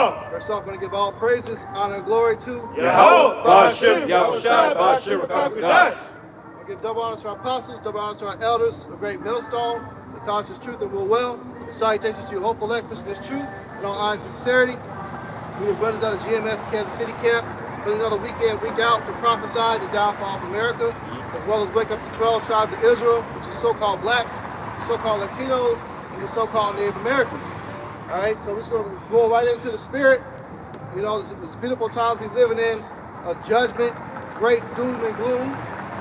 Allah. First off, I'm going to give all praises, honor, and glory to Yahweh, Ba'ashem, Yahushua, Ba'ashem, Rakakadash. I give double honors to our apostles, double honors to our elders, a great millstone, that taught us truth and will well. The salutations to you, hopeful elect, pushing this truth, and all honest and sincerity. We were brothers out of GMS Kansas City camp, putting another week in, week out to prophesy the downfall of America, as well as wake up the 12 tribes of Israel, which is so-called blacks, so-called Latinos, and the so-called Native Americans. All right, so we're just going to go right into the spirit. You know, it's beautiful times we're living in, a judgment, great doom and gloom.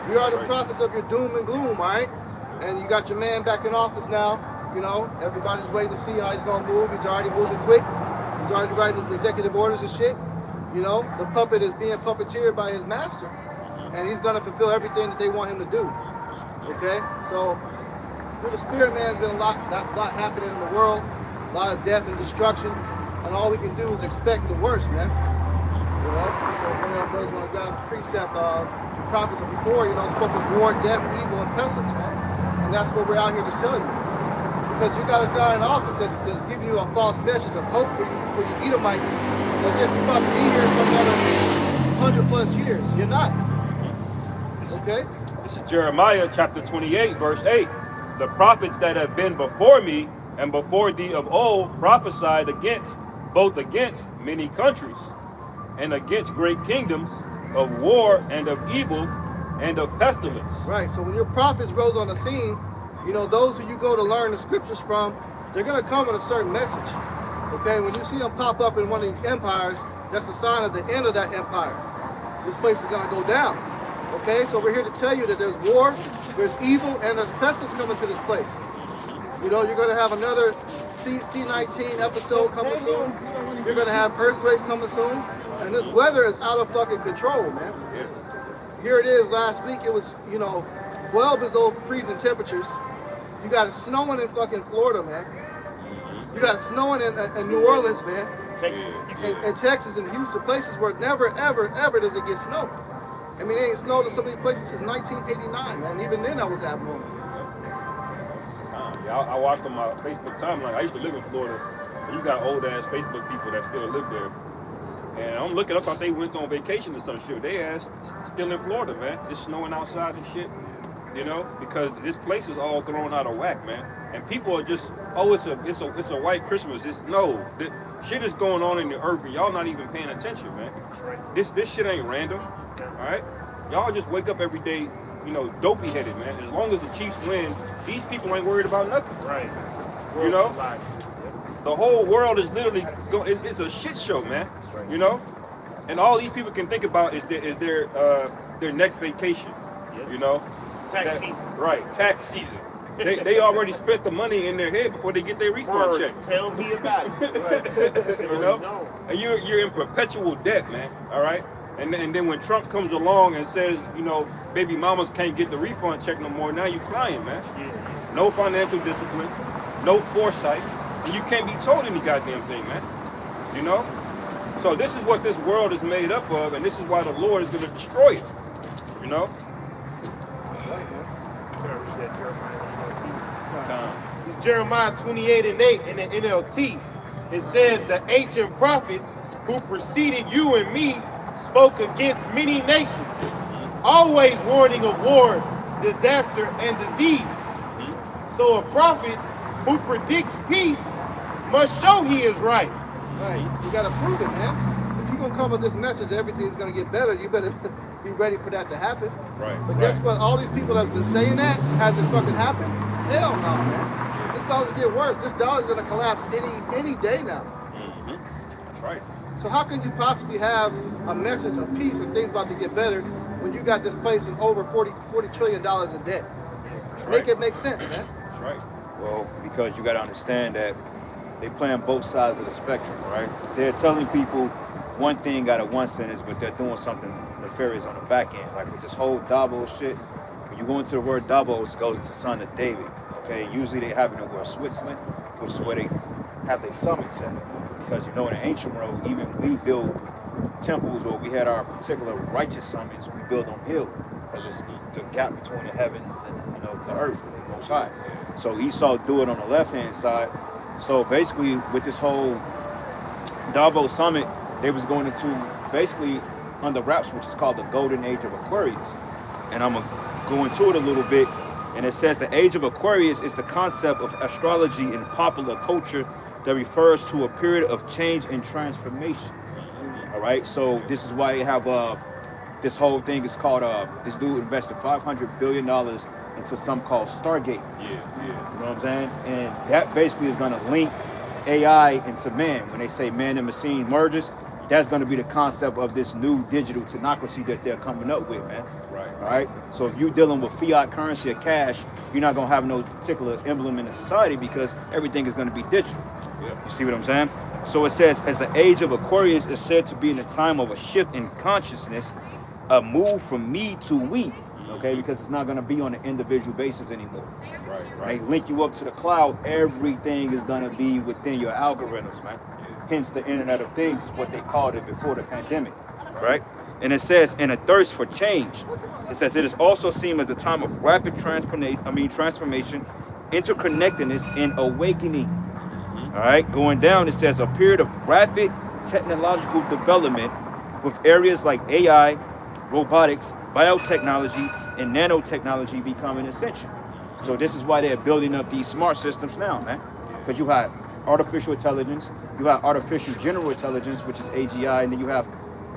We are the prophets of your doom and gloom, all right? And you got your man back in office now. You know, everybody's waiting to see how he's going to move. He's already moving quick. He's already writing his executive orders and shit. You know, the puppet is being puppeteered by his master. And he's going to fulfill everything that they want him to do. Okay? So, through the spirit, man, there's been a lot happening in the world. A lot of death and destruction. And all we can do is expect the worst, man. You know? So, one of our brothers want to grab the precept prophets of before, you know, spoke of war, death, evil, and pestilence, man. And that's what we're out here to tell you. Because you got this guy in office that's giving you a false message of hope for you Edomites, as if you're about to be here for another 100 plus years. You're not. Okay? This is Jeremiah chapter 28, verse 8. The prophets that have been before me and before thee of old prophesied both against many countries and against great kingdoms, of war and of evil and of pestilence. Right, so when your prophets rose on the scene, you know, those who you go to learn the scriptures from, they're going to come with a certain message. Okay, when you see them pop up in one of these empires, that's a sign of the end of that empire. This place is going to go down. Okay, so we're here to tell you that there's war, there's evil, and there's pestilence coming to this place. You know, you're going to have another C-19 episode coming soon. You're going to have earthquakes coming soon. And this weather is out of fucking control, man. Yeah. Here it is. Last week it was, you know, well below freezing temperatures. You got it snowing in fucking Florida, man. You got it snowing in New Orleans, man. Texas. And Texas and Houston, places where never, ever, ever does it get snow. I mean, it ain't snowed in so many places since 1989, man. Even then, that was abnormal. Yeah, I watched on my Facebook timeline. I used to live in Florida. And you got old ass Facebook people that still live there. And I'm looking up, I thought they went on vacation or some shit. They ass still in Florida, man. It's snowing outside and shit. You know, because this place is all thrown out of whack, man. And people are just, oh, it's a white Christmas. No, the shit is going on in the earth, and y'all not even paying attention, man. This shit ain't random, all right? Y'all just wake up every day, you know, dopey headed, man. As long as the Chiefs win, these people ain't worried about nothing. Right. You know, the whole world is literally it's a shit show, man. Right. You know, and all these people can think about is their next vacation. Yep. You know. Tax season. Right, tax season. They already spent the money in their head before they get their refund check. Tell me about it. Right. You know? And you're in perpetual debt, man. All right? And then when Trump comes along and says, you know, baby mamas can't get the refund check no more, now you crying, man. Yeah. No financial discipline, no foresight, and you can't be told any goddamn thing, man. You know? So this is what this world is made up of, and this is why the Lord is going to destroy it. You know? It's Jeremiah 28:8 in the NLT. It says, the ancient prophets who preceded you and me spoke against many nations, always warning of war, disaster, and disease. So a prophet who predicts peace must show he is right. Right, you gotta prove it, man. If you're gonna come with this message, everything's gonna get better, you better be ready for that to happen. Right. But guess what? All these people that's been saying that, has it fucking happened? Hell no, man. It's about to get worse. This dollar's gonna collapse any day now. That's right. So how can you possibly have a message of peace and things about to get better when you got this place in over $40 trillion in debt? Make it make sense, man. That's right. Well, because you got to understand that they play on both sides of the spectrum, right? They're telling people one thing out of one sentence, but they're doing something nefarious on the back end. Like with this whole Davos shit, when you go into the word Davos, it goes into son of David, okay? Usually they have it in word Switzerland, which is where they have their summits at. Because you know in the ancient world, even we build temples, or we had our particular righteous summits, we build on hills, because it's the gap between the heavens and the earth, the Most High. So Esau do it on the left-hand side. So basically, with this whole Davos Summit, they was going into basically under wraps, which is called the Golden Age of Aquarius. And I'm gonna go into it a little bit. And it says the Age of Aquarius is the concept of astrology in popular culture that refers to a period of change and transformation. All right, so this is why you have this whole thing is called this dude invested $500 billion into something called Stargate. Yeah. You know what I'm saying? And that basically is going to link AI into man. When they say man and machine merges, that's going to be the concept of this new digital technocracy that they're coming up with, man. Right. All right. So if you're dealing with fiat currency or cash, you're not going to have no particular emblem in the society because everything is going to be digital. Yeah. You see what I'm saying? So it says, as the age of Aquarius is said to be in a time of a shift in consciousness, a move from me to we. Okay, because it's not going to be on an individual basis anymore. Right. They link you up to the cloud, everything is going to be within your algorithms, man. Hence the Internet of Things is what they called it before the pandemic, right? And it says, in a thirst for change, it says it is also seen as a time of rapid transformation, interconnectedness, and awakening. All right, going down, it says a period of rapid technological development with areas like AI, robotics, biotechnology, and nanotechnology becoming essential. So this is why they're building up these smart systems now, man. Because you have artificial intelligence, you have artificial general intelligence, which is AGI, and then you have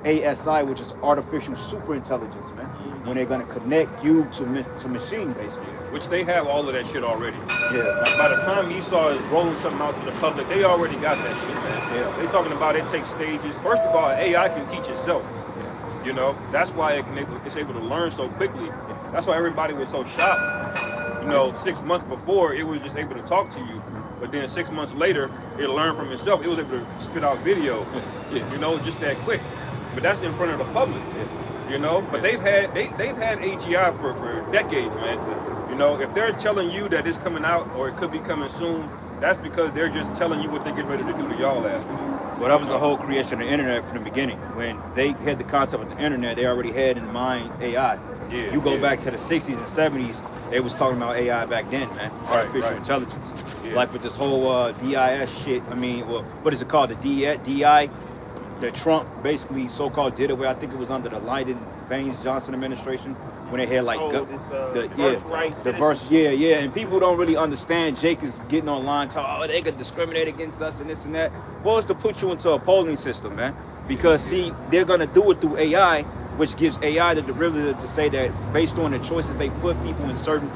ASI, which is artificial super intelligence, man. When they're gonna connect you to machine, basically. Which they have all of that shit already. Yeah. Like by the time Esau is rolling something out to the public, they already got that shit, man. Yeah. They talking about it takes stages. First of all, AI can teach itself. You know, that's why it's able to learn so quickly. That's why everybody was so shocked. You know, 6 months before, it was just able to talk to you. But then 6 months later, it learned from itself. It was able to spit out videos, you know, just that quick. But that's in front of the public, you know. But they've had AGI for decades, man. You know, if they're telling you that it's coming out or it could be coming soon, that's because they're just telling you what they're getting ready to do to y'all last week. Well, that was the whole creation of the internet from the beginning. When they had the concept of the internet, they already had in mind AI. Yeah, you go back to the 60s and 70s, they was talking about AI back then, man. Artificial intelligence. Yeah. Like with this whole DIS shit, I mean, well, what is it called? The DI? That Trump basically so-called did away. I think it was under the Lyndon Baines Johnson administration when they had like and people don't really understand. Jake is getting online talking, they could discriminate against us and this and that. Well, it's to put you into a polling system, man. Because see, they're gonna do it through AI, which gives AI the derivative to say that based on the choices they put people in certain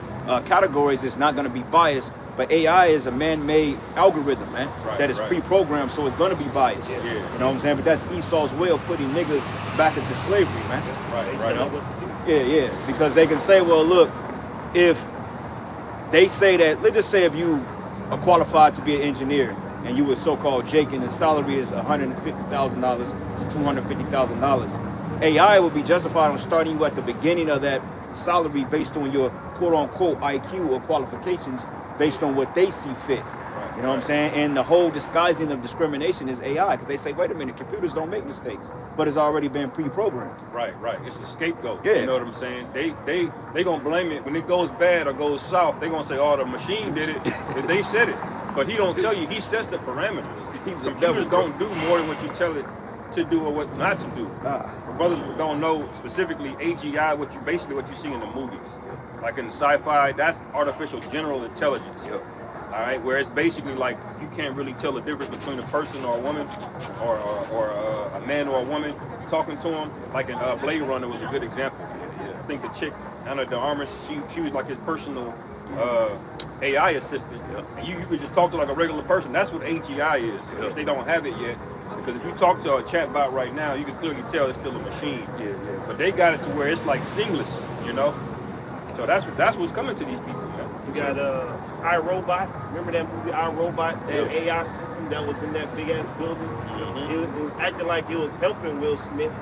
categories, it's not gonna be biased. But AI is a man-made algorithm, man, that is pre-programmed, so it's gonna be biased. Yeah. You know what I'm saying? But that's Esau's way of putting niggas back into slavery, man. Right. You know? Yeah. Because they can say, well, look, if they say that, let's just say if you are qualified to be an engineer and you were so-called Jake and the salary is $150,000 to $250,000, AI will be justified on starting you at the beginning of that salary based on your quote-unquote IQ or qualifications based on what they see fit. You know what I'm saying? And the whole disguising of discrimination is AI, because they say, wait a minute, computers don't make mistakes, but it's already been pre-programmed. Right. It's a scapegoat. Yeah. You know what I'm saying? They gonna blame it when it goes bad or goes south. They gonna say, oh, the machine did it. If they said it, but he don't tell you. He sets the parameters. Computers don't do more than what you tell it to do or what not to do. For brothers who don't know specifically AGI, basically what you see in the movies, like in the sci-fi, that's artificial general intelligence. Yep. All right, where it's basically like you can't really tell the difference between a person or a woman, or a man or a woman talking to him. Like in Blade Runner was a good example. I think the chick, Anna de Armas, she was like his personal AI assistant, and you could just talk to like a regular person. That's what AGI is. If they don't have it yet, because if you talk to a chatbot right now, you can clearly tell it's still a machine. But they got it to where it's like seamless, you know. So that's what's coming to these people, man. You got iRobot. Remember that movie iRobot? That AI system that was in that big ass building. It was acting like it was helping Will Smith.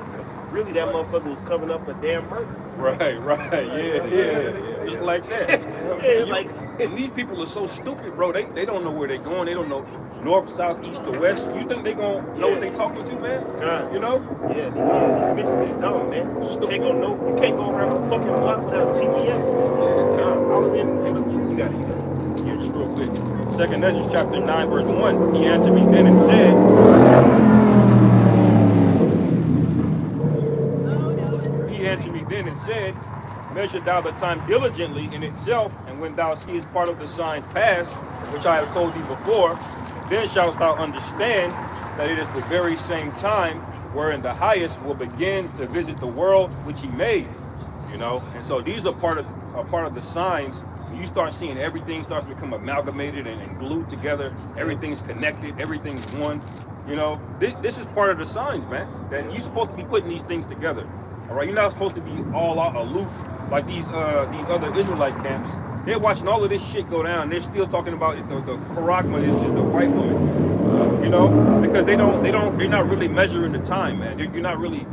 Really, that motherfucker was covering up a damn murder. Right, yeah. Just like that. It's like, and these people are so stupid, bro. They don't know where they're going. They don't know north, south, east, or west. You think they gonna know what they talking to, man? God. You know? Yeah, these bitches is dumb, man. You can't go around the fucking block without GPS, man. I was in. You got it. Yeah, just real quick. 2nd Ezra chapter 9, verse 1. He answered me then and said, said, measure thou the time diligently in itself, and when thou seest part of the signs pass, which I have told thee before, then shalt thou understand that it is the very same time wherein the highest will begin to visit the world which he made. You know, and so these are part of the signs. When you start seeing everything starts to become amalgamated and glued together, everything's connected, everything's one. You know, this is part of the signs, man. That you're supposed to be putting these things together. All right, you're not supposed to be all out aloof like these other Israelite camps. They're watching all of this shit go down. They're still talking about the Karagma is the white woman. You know, because they're not really measuring the time, man. You're not really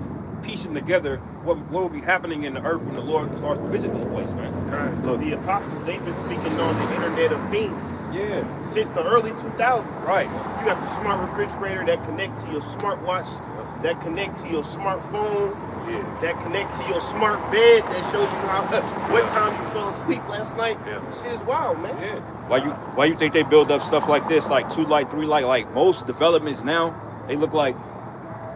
piecing together what will be happening in the earth when the Lord starts to visit this place, man. Because the apostles, they've been speaking on the Internet of Things. Yeah. Since the early 2000s. Right. You got the smart refrigerator that connect to your smartwatch, that connect to your smartphone, that connect to your smart bed, that shows you what time you fell asleep last night. Shit is wild, man. Yeah. Why you think they build up stuff like this, like 2 light, 3 light, like most developments now, they look like,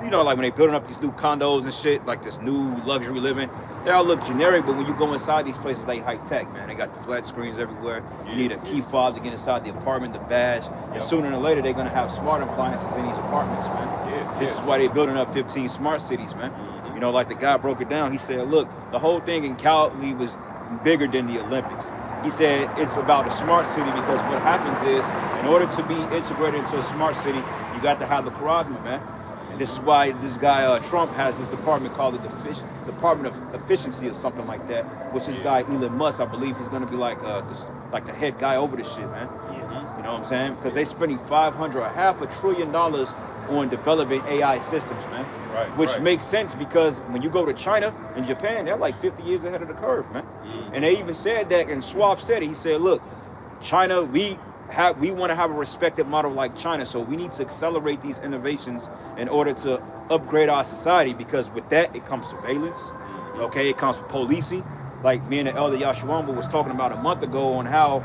you know, like when they building up these new condos and shit, like this new luxury living, they all look generic, but when you go inside these places, they high tech, man. They got the flat screens everywhere. You need a key fob to get inside the apartment, the badge, and sooner or later they're gonna have smart appliances in these apartments, man. This is why they're building up 15 smart cities, man. You know, like the guy broke it down. He said, look, the whole thing in Cali was bigger than the Olympics. He said it's about a smart city because what happens is, in order to be integrated into a smart city, you got to have the Karagma, man. And this is why this guy Trump has this department called the Department of Efficiency or something like that, which this guy Elon Musk, I believe, he's going to be like the head guy over this shit, man. You know what I'm saying? Because they spending $500 billion on developing AI systems, man. Which makes sense because when you go to China and Japan, they're like 50 years ahead of the curve, man. And they even said that, and Schwab said it. He said, look, China, we want to have a respected model like China, so we need to accelerate these innovations in order to upgrade our society, because with that it comes surveillance, okay, it comes policing. Like me and the elder Yashuamba was talking about a month ago on how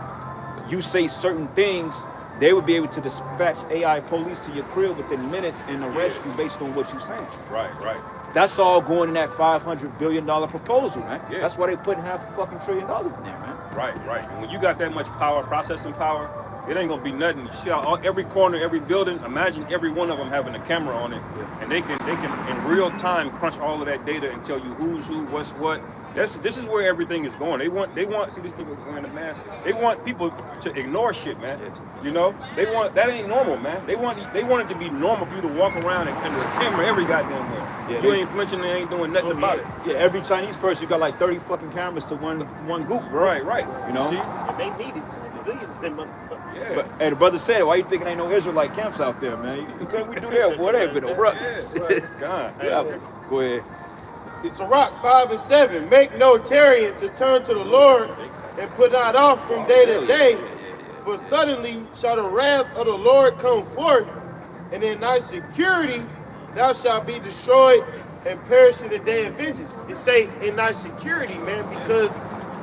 you say certain things, they would be able to dispatch AI police to your crib within minutes and arrest you based on what you're saying. Right. That's all going in that $500 billion proposal, man. That's why they putting $500 billion in there, man. Right. And when you got that much power, processing power, it ain't gonna be nothing. You see how every corner, every building, imagine every one of them having a camera on it, and they can in real time crunch all of that data and tell you who's who, what's what. This is where everything is going. They want see these people wearing a mask. They want people to ignore shit, man. You know, that ain't normal, man. They want it to be normal for you to walk around and the camera every goddamn way. You ain't flinching, they ain't doing nothing about it. Yeah, every Chinese person you got like 30 fucking cameras to one group, bro. Right. You know? See? And they needed to. Billions of them motherfuckers. Yeah. But, hey, the brother said, why you thinking ain't no Israelite camps out there, man? We do that, whatever, no brothers. God. Go ahead. Sirach 5 and 7. Make no tarrying to turn to the Lord, and put not off from day to day. For suddenly shall the wrath of the Lord come forth, and in thy security thou shalt be destroyed and perish in the day of vengeance. It say in thy security, man, because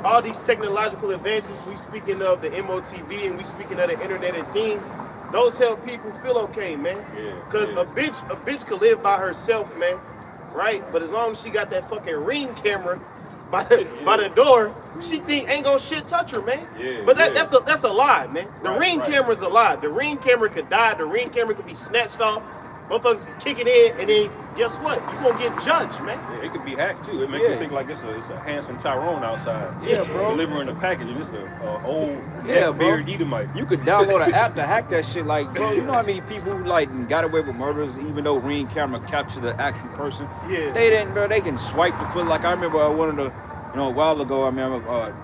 all these technological advances, we speaking of the MOTV and we speaking of the Internet of Things, those help people feel okay, man. Because a bitch could live by herself, man, right? But as long as she got that fucking Ring camera by the door, she think ain't gonna shit touch her, man. But that's a lie, man. The Ring camera's a lie. The Ring camera could die. The Ring camera could be snatched off. Motherfuckers can kick it in, and then guess what? You gonna get judged, man. It could be hacked too. It makes you think like it's a handsome Tyrone outside. Bro. Delivering a package, and it's a old beard Edomite. You could download an app to hack that shit. Like, bro, you know how many people who like got away with murders, even though Ring camera captured the actual person? Yeah. They didn't, bro. They can swipe the foot. Like I remember one of the, a while ago. I remember,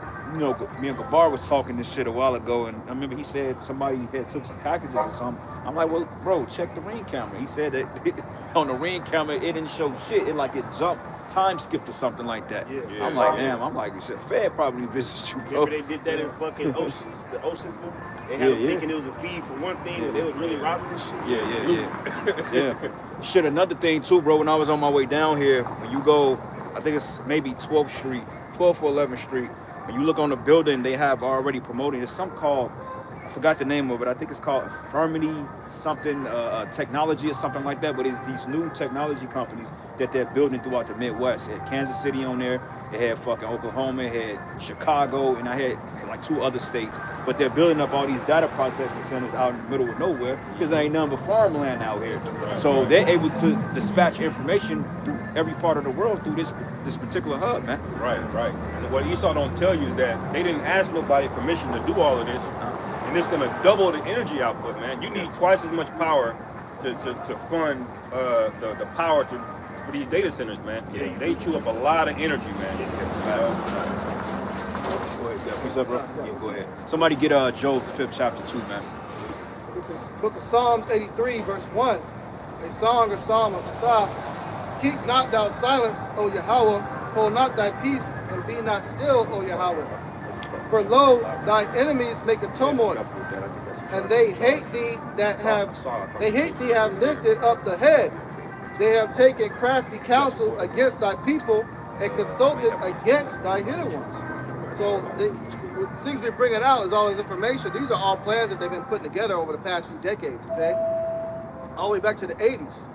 me and Gabar was talking this shit a while ago, and I remember he said somebody had took some packages or something. I'm like, well, bro, check the Ring camera. He said that on the Ring camera, it didn't show shit. It jumped, time skipped or something like that. I'm like, damn. I'm like, shit, Fed probably visited you, bro. Remember they did that in fucking Oceans, the Oceans movie? They had them thinking it was a feed for one thing, but they was really robbing this shit. Yeah. Shit, another thing too, bro, when I was on my way down here, when you go, I think it's maybe 12th Street, 12th or 11th Street, when you look on the building, they have already promoting, there's something called, I forgot the name of it, I think it's called Affirmity something, technology or something like that, but it's these new technology companies that they're building throughout the Midwest. They had Kansas City on there, It had fucking Oklahoma, it had Chicago, and I had like 2 other states. But they're building up all these data processing centers out in the middle of nowhere because there ain't nothing but farmland out here. So they're able to dispatch information through every part of the world through this particular hub, man. Right. And what Esau don't tell you is that they didn't ask nobody permission to do all of this, and it's gonna double the energy output, man. You need twice as much power to fund the power for these data centers, man. Yeah. They chew up a lot of energy, man. You know? Go ahead, yeah, what's up, bro? Yeah, go ahead. Somebody get Job 5th chapter 2, man. This is book of Psalms 83, verse 1. A song or psalm of Asaph. Keep not thou silence, O Yahweh. Hold not thy peace, and be not still, O Yahweh. For lo, thine enemies make a turmoil, and they hate thee have lifted up the head. They have taken crafty counsel against thy people and consulted against thy hidden ones. So the things we're bringing out is all this information. These are all plans that they've been putting together over the past few decades, okay? All the way back to the 80s.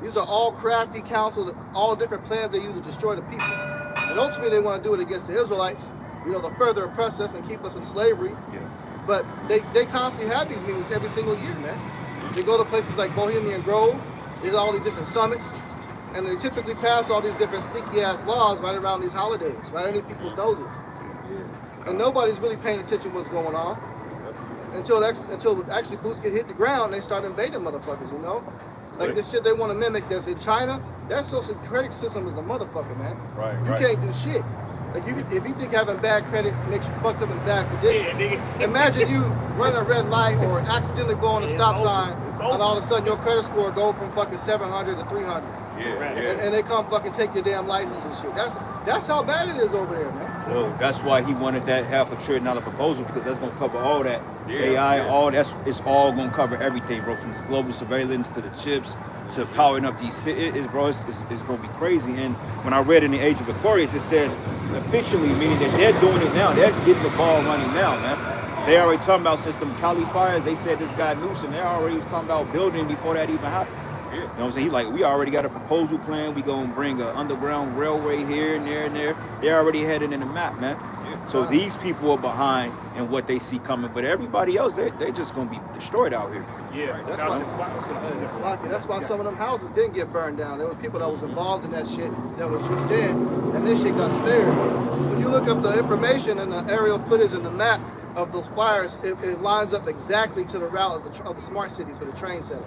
These are all crafty counsel, all different plans they use to destroy the people. And ultimately they want to do it against the Israelites, to further oppress us and keep us in slavery. Yeah. But they constantly have these meetings every single year, man. They go to places like Bohemian Grove, there's all these different summits, and they typically pass all these different sneaky ass laws right around these holidays, right underneath people's noses. And nobody's really paying attention to what's going on until actually boots get hit the ground and they start invading motherfuckers, Like this shit they want to mimic this in China, that social credit system is a motherfucker, man. You can't do shit. Like if you think having bad credit makes you fucked up in bad condition, imagine you run a red light or accidentally go on a stop sign, and all of a sudden your credit score go from fucking 700 to 300. And they come fucking take your damn license and shit. That's how bad it is over there, man. Well, that's why he wanted that $500 billion proposal, because that's gonna cover all that AI, all it's all gonna cover everything, bro, from global surveillance to the chips to powering up these cities, it's gonna be crazy. And when I read in the Age of Aquarius, it says officially, meaning that they're doing it now, they're getting the ball running now, man. They already talking about since them Cali fires, they said this guy Newsom, they already was talking about building before that even happened. You know what I'm saying? He's like, we already got a proposal plan. We gonna bring an underground railway here and there and there. They already had it in the map, man. So these people are behind in what they see coming, but everybody else, they just gonna be destroyed out here. That's why some of them houses didn't get burned down. There was people that was involved in that shit that was just in, and this shit got spared. When you look up the information and the aerial footage and the map of those fires, it lines up exactly to the route of the smart cities for the train center.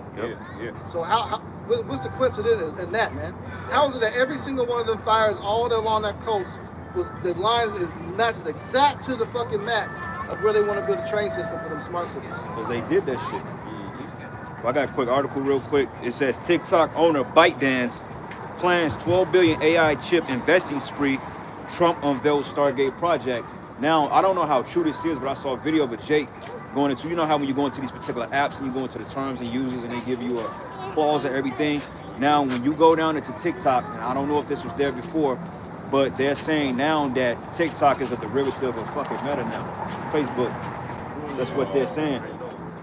So what's the coincidence in that, man? How is it that every single one of them fires all along that coast the line matches exact to the fucking map of where they want to build a train system for them smart cities? Because they did that shit. Well, I got a quick article real quick. It says TikTok owner ByteDance plans 12 billion AI chip investing spree. Trump unveils Stargate project. Now, I don't know how true this is, but I saw a video of a Jake going into, how when you go into these particular apps and you go into the terms and uses and they give you a clause and everything. Now, when you go down into TikTok, and I don't know if this was there before, but they're saying now that TikTok is a derivative of fucking Meta now, Facebook. That's what they're saying.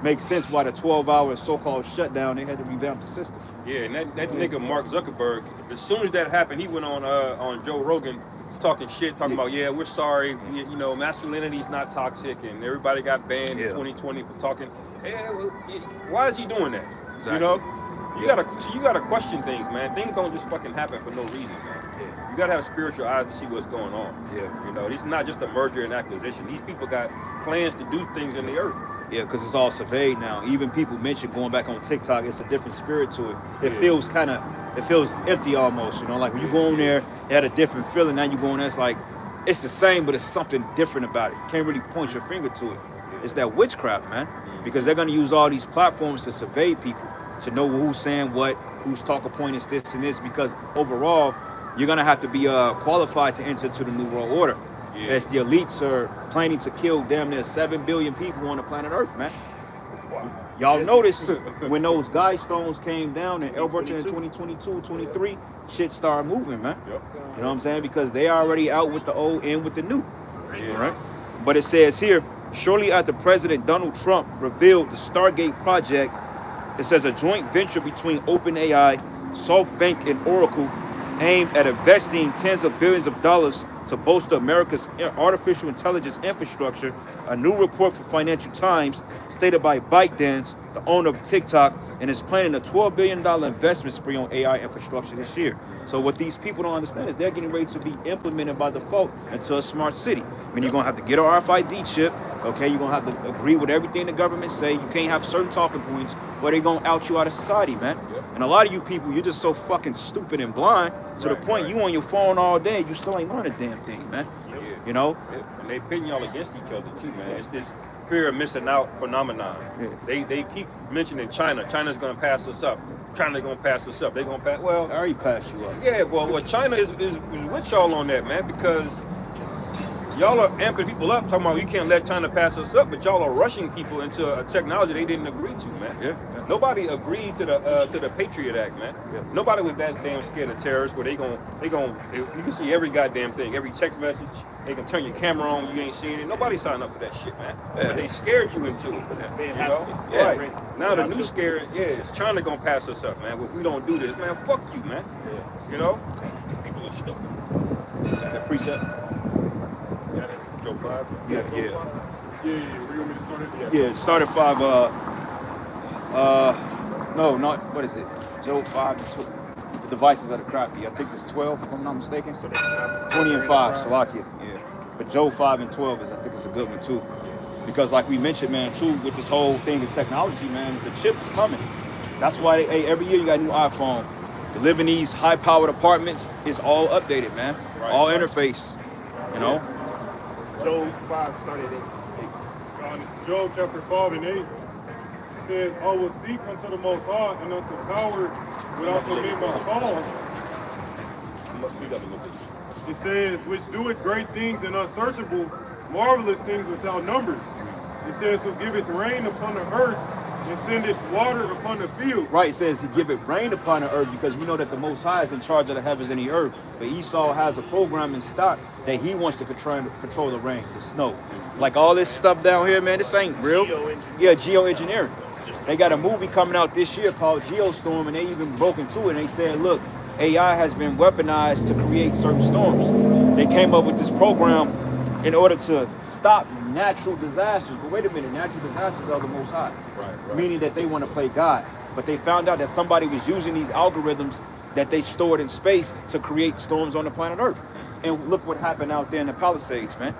Makes sense why the 12-hour so-called shutdown, they had to revamp the system. Yeah, and that nigga Mark Zuckerberg, as soon as that happened, he went on Joe Rogan talking about, we're sorry, masculinity's not toxic, and everybody got banned in 2020 for talking. Why is he doing that? Exactly. You gotta question things, man. Things don't just fucking happen for no reason, man. You gotta have spiritual eyes to see what's going on. It's not just a merger and acquisition. These people got plans to do things in the earth. Yeah, because it's all surveyed now. Even people mention going back on TikTok, it's a different spirit to it. It feels empty almost, like when you go on there, it had a different feeling. Now you go on there, it's like, it's the same, but it's something different about it. You can't really point your finger to it. It's that witchcraft, man, because they're gonna use all these platforms to survey people, to know who's saying what, whose talking point is this and this, because overall, you're gonna have to be qualified to enter to the New World Order. As the elites are planning to kill damn near 7 billion people on the planet Earth, man. Y'all notice when those guy stones came down in Alberta in 2022, 23, shit started moving, man. You know what I'm saying? Because they already out with the old and with the new. Right? But it says here, shortly after President Donald Trump revealed the Stargate project, it says a joint venture between OpenAI, SoftBank, and Oracle aimed at investing tens of billions of dollars to bolster America's artificial intelligence infrastructure. A new report from Financial Times stated by ByteDance, the owner of TikTok, and is planning a $12 billion investment spree on AI infrastructure this year. So what these people don't understand is they're getting ready to be implemented by default into a smart city. I mean, you're gonna have to get an RFID chip, okay? You're gonna have to agree with everything the government say. You can't have certain talking points, or they're gonna out you out of society, man. Yep. And a lot of you people, you're just so fucking stupid and blind to the point you on your phone all day, you still ain't learning a damn thing, man. Yeah. You know? Yeah. And they pitting y'all against each other too, man. It's this fear of missing out phenomenon. Yeah. They keep mentioning China. China's gonna pass us up. China's gonna pass us up. They're gonna pass. Well, I already passed you up. yeah. Well, China is with y'all on that, man, because y'all are amping people up, talking about you can't let China pass us up, but y'all are rushing people into a technology they didn't agree to, man. Yeah. Nobody agreed to the Patriot Act, man. Yeah. Nobody was that damn scared of terrorists where you can see every goddamn thing, every text message. They can turn your camera on, you ain't seeing it. Nobody signed up for that shit, man. Yeah. But they scared you into it. You know? Yeah. Right. Now the new scare, is China gonna pass us up, man. If we don't do this, man, fuck you, man. Yeah. You know? These people are stupid. The preset? Got it. Joe 5? Yeah. Yeah. Where you want me to start it? Yeah, it started 5, no, not, what is it? Joe 5, the devices that are crafty. I think it's 12, if I'm not mistaken. 20 and 5, Salakia. Yeah. But Joe 5 and 12 is, I think it's a good one too. Because like we mentioned, man, too, with this whole thing of technology, man, the chip is coming. That's why every year you got a new iPhone. You live in these high-powered apartments, it's all updated, man. Right, all right. interface, you know? Job 5 started at 8. This is Job chapter 5 and 8. It says, I will seek unto the Most High and unto power without so many must fall. It says, which doeth great things and unsearchable, marvelous things without number. It says, who giveth rain upon the earth and sendeth water upon the field. Right, it says he give it rain upon the earth because we know that the Most High is in charge of the heavens and the earth. But Esau has a program in stock that he wants to control the rain, the snow. Like all this stuff down here, man, this ain't real. Yeah, geoengineering. They got a movie coming out this year called Geostorm, and they even broke into it and they said, look, AI has been weaponized to create certain storms. They came up with this program in order to stop natural disasters. But wait a minute, natural disasters are the Most High. Right. Meaning that they want to play God. But they found out that somebody was using these algorithms that they stored in space to create storms on the planet Earth. And look what happened out there in the Palisades, man.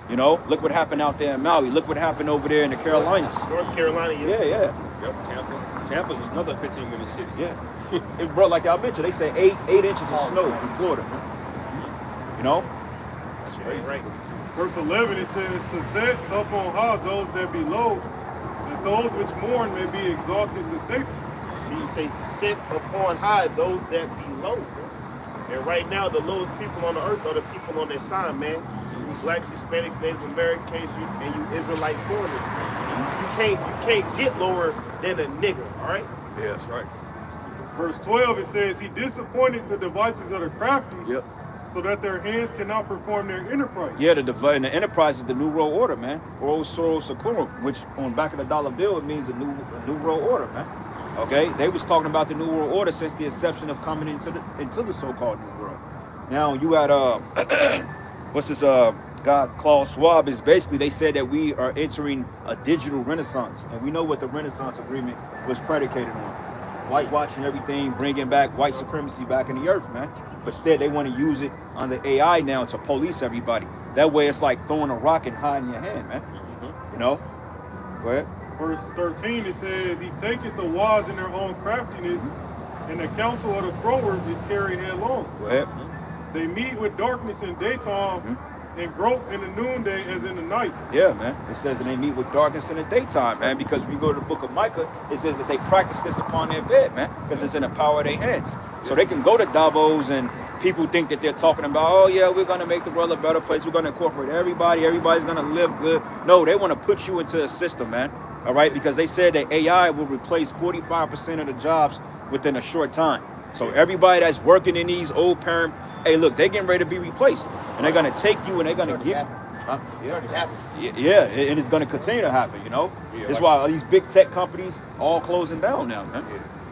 You know, look what happened out there in Maui. Look what happened over there in the Carolinas. North Carolina, Yeah. Yep, Tampa. Tampa's another 15-minute city. Yeah. It brought, like I mentioned, they say 8 inches of snow in Florida. You know? Right. Verse 11, it says, to set up on high those that be low, that those which mourn may be exalted to safety. She say to sit upon high those that be low. And right now, the lowest people on the earth are the people on this side, man. You blacks, Hispanics, Native Americans, and you Israelite foreigners, man. You can't get lower than a nigger, all right? Yeah, that's right. Verse 12, it says, he disappointed the devices of the crafty, Yep. so that their hands cannot perform their enterprise. Yeah, the enterprise is the New World Order, man. Oro Soro Seclorum, which on the back of the dollar bill, it means the New World Order, man. Okay, they was talking about the New World Order since the inception of coming into the so-called New World. Now you got what's this guy Klaus Schwab is basically they said that we are entering a digital renaissance, and we know what the Renaissance Agreement was predicated on. Whitewashing everything, bringing back white supremacy back in the earth, man. But instead, they want to use it on the AI now to police everybody. That way, it's like throwing a rock and hiding your hand, man. You know? Go ahead. Verse 13, it says, he taketh the wise in their own craftiness, and the counsel of the froward is carried headlong. Go ahead. They meet with darkness in daytime, and grope in the noonday as in the night. Yeah, man. It says that they meet with darkness in the daytime, man, because we go to the book of Micah, it says that they practice this upon their bed, man, because it's in the power of their hands. So they can go to Davos and people think that they're talking about, oh yeah, we're going to make the world a better place. We're going to incorporate everybody's going to live good. No, they want to put you into a system, man. All right, because they said that AI will replace 45% of the jobs within a short time. So everybody that's working in these old parent, hey, look, they're getting ready to be replaced, and they're gonna take you and they're gonna give. Yeah, and it's gonna continue to happen. You know, Yeah, that's like- why all these big tech companies all closing down now, man.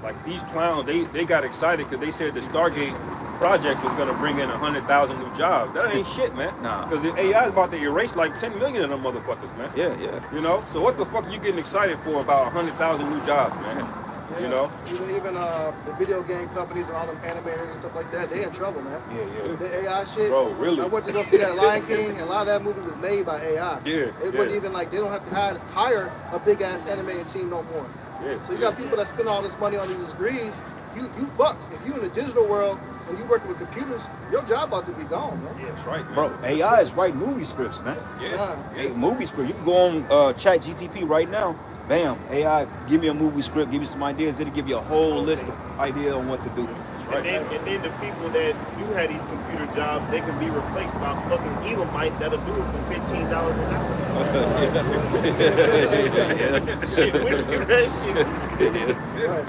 Like these clowns, they got excited because they said the Stargate project was gonna bring in 100,000 new jobs. That ain't shit, man. Nah. Because the AI is about to erase like 10 million of them motherfuckers, man. Yeah, yeah. You know? So what the fuck are you getting excited for about 100,000 new jobs, man? You know? Even the video game companies and all them animators and stuff like that, they in trouble, man. Yeah. The AI shit. Bro, really? I went to go see that Lion King, and a lot of that movie was made by AI. Yeah, It wasn't even like, they don't have to hire a big ass animating team no more. Yeah, So you got people that spend all this money on these degrees, you fucked. If you in the digital world and you working with computers, your job about to be gone, man. Yeah, that's right, man. Bro, AI is writing movie scripts, man. Yeah. Hey, movie script. You can go on Chat GTP right now. Bam, AI, give me a movie script, give me some ideas. It'll give you a whole list of ideas on what to do. And then the people that do have these computer jobs, they can be replaced by fucking Elamite that'll do it for $15 an hour. Shit, we do that shit. Right.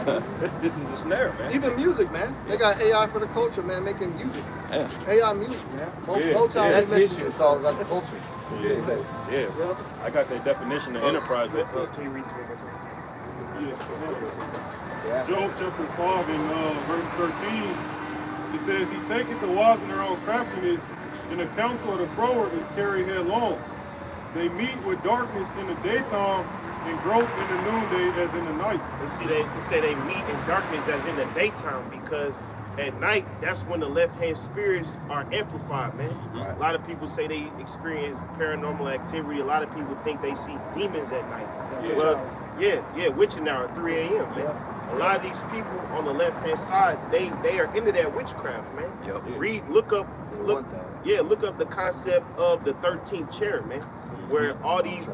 This is the snare, man. Even music, man. They got AI for the culture, man, making music. Yeah. AI music, man. Yeah. Motown, Yeah, That's they the make issue. It's all about the culture. Yeah. Yep. I got that definition of enterprise. Can you read this one more time? Job chapter 5 and verse 13, it says, He taketh the wise in their own craftiness, and the counsel of the froward is carried headlong. They meet with darkness in the daytime, and grope in the noonday as in the night. You see, they say they meet in darkness as in the daytime because at night, that's when the left-hand spirits are amplified, man. A lot of people say they experience paranormal activity. A lot of people think they see demons at night. Yeah. Well, witching hour at 3 a.m., man. A lot of these people on the left-hand side, they are into that witchcraft, man. Yep. Look up want the concept of the 13th chair, man, where all these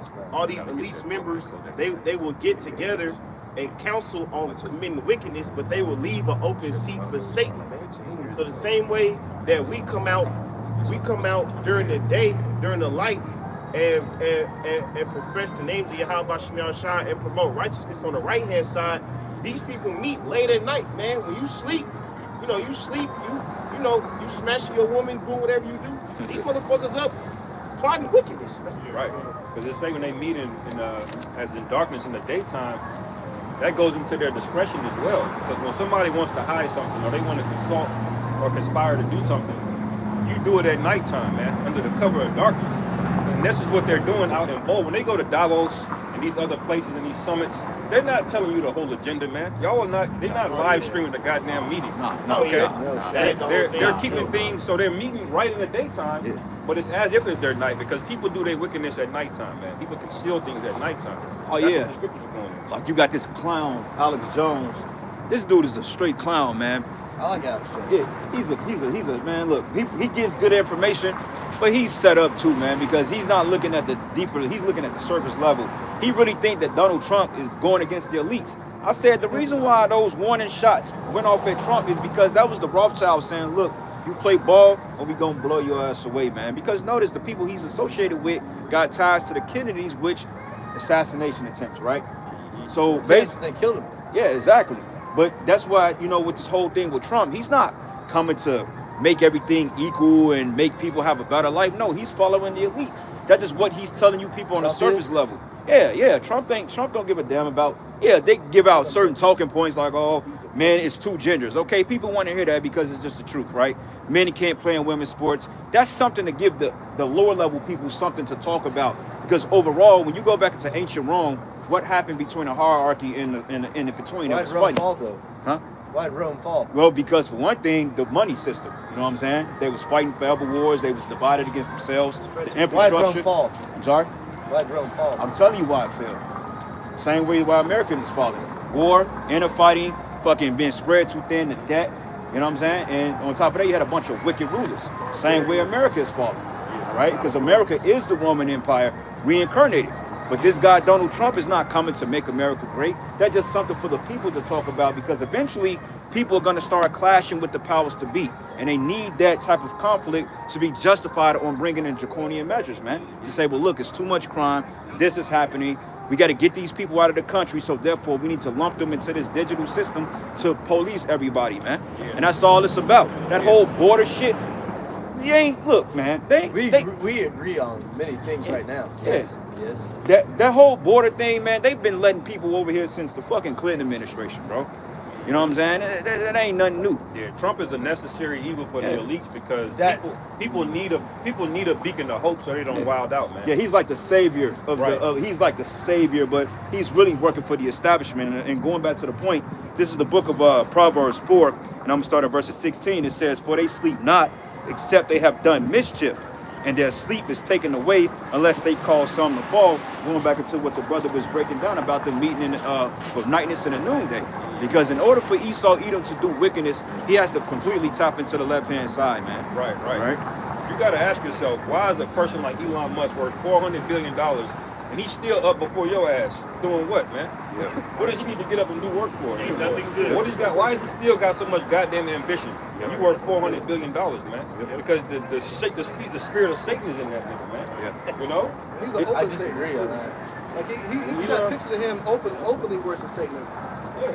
elite members, they will get together and counsel on committing wickedness, but they will leave an open seat for Satan, man. So the same way that we come out during the day, during the light, and profess the names of Yahweh Shemiah Shah and promote righteousness on the right hand side. These people meet late at night, man. When you sleep, you smashing your woman, doing whatever you do. These motherfuckers up plotting wickedness, man. Right. Because they say when they meet as in darkness in the daytime, that goes into their discretion as well. Because when somebody wants to hide something or they want to consult or conspire to do something, you do it at nighttime, man, under the cover of darkness. And this is what they're doing out in Bo. When they go to Davos and these other places and these summits, they're not telling you the whole agenda, man. They're not live streaming the goddamn meeting. Okay? They're keeping things, so they're meeting right in the daytime, but it's as if it's their night because people do their wickedness at nighttime, man. People conceal things at nighttime. Oh, That's yeah. what the scriptures are going in. Like you got this clown, Alex Jones. This dude is a straight clown, man. I like Alex Jones. Yeah, he's a man. Look, he gets good information, but he's set up too, man, because he's not looking at the deeper. He's looking at the surface level. He really think that Donald Trump is going against the elites. I said the reason why those warning shots went off at Trump is because that was the Rothschild saying, look, you play ball or we gonna blow your ass away, man. Because notice the people he's associated with got ties to the Kennedys, which assassination attempts, right? So basically, They killed him. yeah, exactly. But that's why, with this whole thing with Trump, he's not coming to make everything equal and make people have a better life. No, he's following the elites. That is what he's telling you people on the Trump surface level. Yeah. Trump don't give a damn about. Yeah, they give out certain talking points like, oh, man, it's two genders. Okay, people want to hear that because it's just the truth, right? Men can't play in women's sports. That's something to give the lower level people something to talk about. Because overall, when you go back into ancient Rome, what happened between the hierarchy and the between them Why was did Rome fighting. fall, though? Huh? Why did Rome fall? Well, because for one thing, the money system. You know what I'm saying? They was fighting forever wars. They was divided against themselves. The Why did infrastructure. Rome fall? I'm sorry? Why did Rome fall? I'm telling you why it failed. Same way why Americans falling. War, infighting, fucking being spread too thin, the debt. You know what I'm saying? And on top of that, you had a bunch of wicked rulers. Same way America is falling. Right? Because America is the Roman Empire reincarnated. But this guy, Donald Trump, is not coming to make America great. That's just something for the people to talk about because eventually people are going to start clashing with the powers to be. And they need that type of conflict to be justified on bringing in draconian measures, man. To say, well, look, it's too much crime. This is happening. We got to get these people out of the country. So therefore, we need to lump them into this digital system to police everybody, man. And that's all it's about. That whole border shit. You ain't, look, man. We agree on many things right now. Yes. That whole border thing, man, they've been letting people over here since the fucking Clinton administration, bro. You know what I'm saying? That ain't nothing new. Yeah, Trump is a necessary evil for Yeah. the elites because That- people need a beacon of hope so they don't wild out, man. Yeah, he's like the savior of Right. he's like the savior, but he's really working for the establishment. And going back to the point, this is the book of Proverbs 4, and I'm gonna start at verse 16. It says, "For they sleep not, except they have done mischief, and their sleep is taken away unless they cause some to fall." Going back into what the brother was breaking down about the meeting in of nightness and the noonday. Because in order for Esau Edom to do wickedness, he has to completely tap into the left-hand side, man. Right. Right? You got to ask yourself, why is a person like Elon Musk worth $400 billion and he's still up before your ass doing what, man? Yeah. What does he need to get up and do work for? Ain't nothing good. What he got? Why has he still got so much goddamn ambition? Yeah. You worth $400 billion, man. Yeah. Because the spirit of Satan is in that nigga, man. Yeah. You know? He's an I open disagree Satanist, on too. that. Like he got pictures of him openly worshiping Satanism.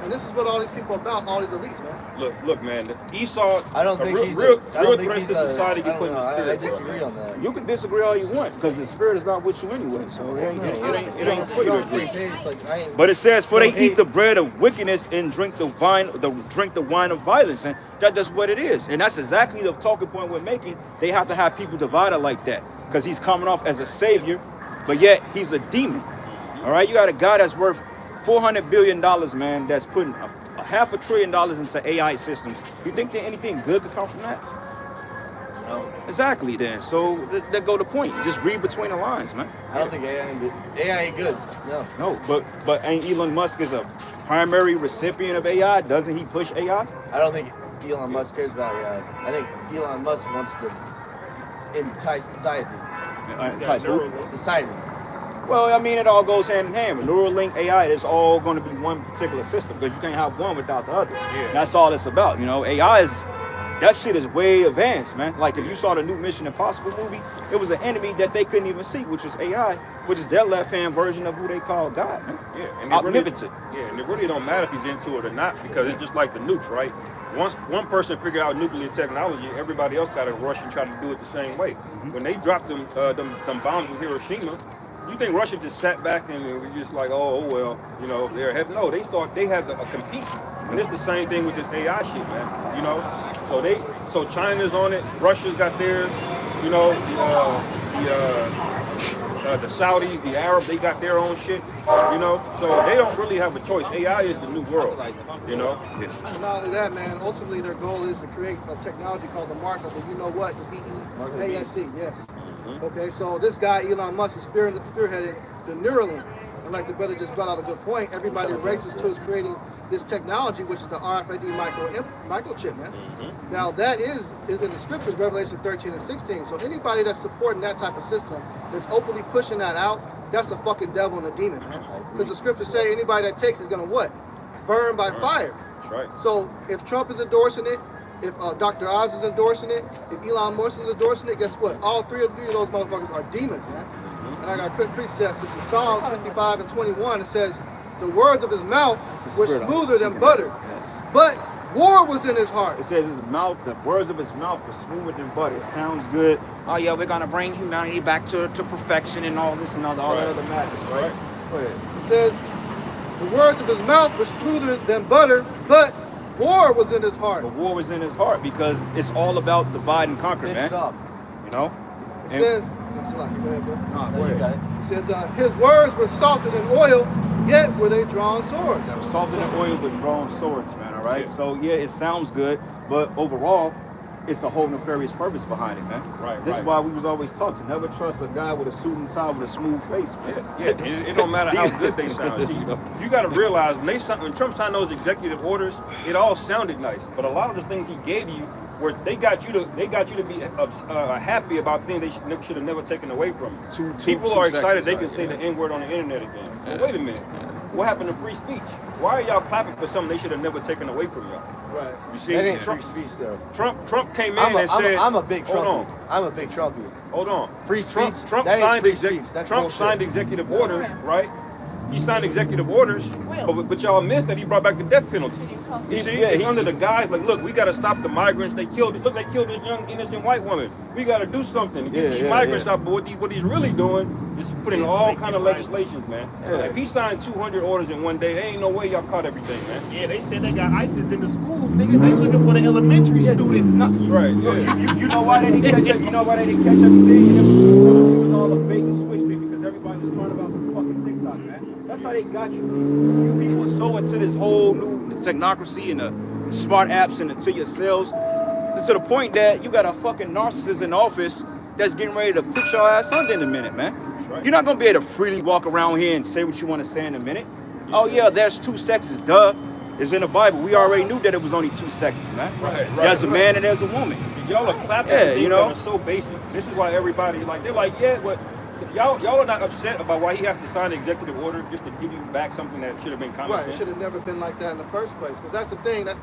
And this is what all these people are about, all these elites, man. Look, man. Esau. I don't think he's real I don't think threats he's to society I get don't put in know. the I spirit. disagree on that. You can disagree all you want, because the spirit is not with you anyway. So it ain't for you to agree. But it says, "For they eat the bread of wickedness and drink the wine of violence," and that's just what it is. And that's exactly the talking point we're making. They have to have people divided like that, because he's coming off as a savior, but yet he's a demon. All right, you got a guy that's worth $400 billion, man, that's putting a $500 billion into AI systems. You think that anything good could come from that? No. Exactly. Then, so that go the point. Just read between the lines, man. I don't think AI ain't good. No. No, but ain't Elon Musk is a primary recipient of AI? Doesn't he push AI? I don't think Elon Musk cares about AI. I think Elon Musk wants to entice society. Society. Well, I mean, it all goes hand in hand. With Neuralink AI, it's all going to be one particular system, because you can't have one without the other. Yeah. That's all it's about. You know, AI is, that shit is way advanced, man. Like, if you saw the new Mission Impossible movie, it was an enemy that they couldn't even see, which is AI, which is their left-hand version of who they call God, man. Yeah, and it Omnipotent. and it really don't matter if he's into it or not, because it's just like the nukes, right? Once one person figure out nuclear technology, everybody else got to rush and try to do it the same way. When they dropped them bombs in Hiroshima, you think Russia just sat back and were just like, oh well, you know, they're ahead? No, they had to compete, and it's the same thing with this AI shit, man. You know, so China's on it, Russia's got theirs, you know, the Saudis, the Arabs, they got their own shit, you know, so they don't really have a choice. AI is the new world, you know. And not only that, man, ultimately their goal is to create a technology called the mark of the you know what, the BEAST, yes. Okay, so this guy, Elon Musk, is spearheading the Neuralink. And like the brother just brought out a good point, everybody races towards creating this technology, which is the RFID microchip, man. Now that is in the scriptures, Revelation 13 and 16. So anybody that's supporting that type of system, that's openly pushing that out, that's a fucking devil and a demon, man. Because the scriptures say anybody that takes is gonna what? Burn by fire. That's right. So if Trump is endorsing it, if Dr. Oz is endorsing it, if Elon Musk is endorsing it, guess what? All three of those motherfuckers are demons, man. And I got a quick precept. This is Psalms 55 and 21. It says, the words of his mouth were smoother than butter, but war was in his heart. It says his mouth, the words of his mouth were smoother than butter. It sounds good. Oh yeah, we're gonna bring humanity back to perfection and all this and all that other madness, right? Go ahead. It says, the words of his mouth were smoother than butter, but war was in his heart. The war was in his heart, because it's all about divide and conquer, Finish man. it off. You know? It says, go ahead, bro. Nah, No, go you ahead. got it. It says, his words were softer than oil, yet were they drawn swords. Softer than oil with drawn swords, man, all right? Yeah. So, yeah, it sounds good, but overall, it's a whole nefarious purpose behind it, man. Right, This is right. why we was always taught to never trust a guy with a suit and tie with a smooth face, man. Yeah, it don't matter how good they sound. See, you got to realize when Trump signed those executive orders, it all sounded nice, but a lot of the things he gave you were they got you to be happy about things they should have never taken away from you. People are excited they can say the N-word on the internet again. Well, wait a minute, what happened to free speech? Why are y'all clapping for something they should have never taken away from y'all? Right. You see, That ain't free Trump, speech though. Trump came in I'm and said, a big hold Trumpy. on. I'm a big Trumpy. Hold on. Free speech? Trump That ain't signed free speech. That's Trump bullshit. signed executive orders, right? he signed executive orders, but y'all missed that he brought back the death penalty. You see, it's under the guise like, look, we got to stop the migrants. They killed it. Look, they killed this young innocent white woman. We got to do something to get these migrants out. But what he's really doing is putting all kind of legislations, man. If he signed 200 orders in one day, there ain't no way y'all caught everything, man. Yeah, they said they got ISIS in the schools, nigga. They looking for the elementary students. Right. You know why they didn't catch up? You know why they didn't catch everything? It was all a bait and switch, man, because everybody was talking about some fucking TikTok, man. That's how they got you. You people are so into this whole new technocracy and the smart apps and into yourselves to the point that you got a fucking narcissist in office that's getting ready to put your ass under in a minute, man. You're not gonna be able to freely walk around here and say what you want to say in a minute. Oh yeah, there's two sexes, duh. It's in the Bible. We already knew that it was only two sexes, man. Right. There's a man and there's a woman. Y'all are clapping Yeah, things you know. that are so basic. This is why everybody they're like, yeah, but y'all are not upset about why he has to sign an executive order just to give you back something that should have been common Right, it sense. should have never been like that in the first place. But that's the thing. That's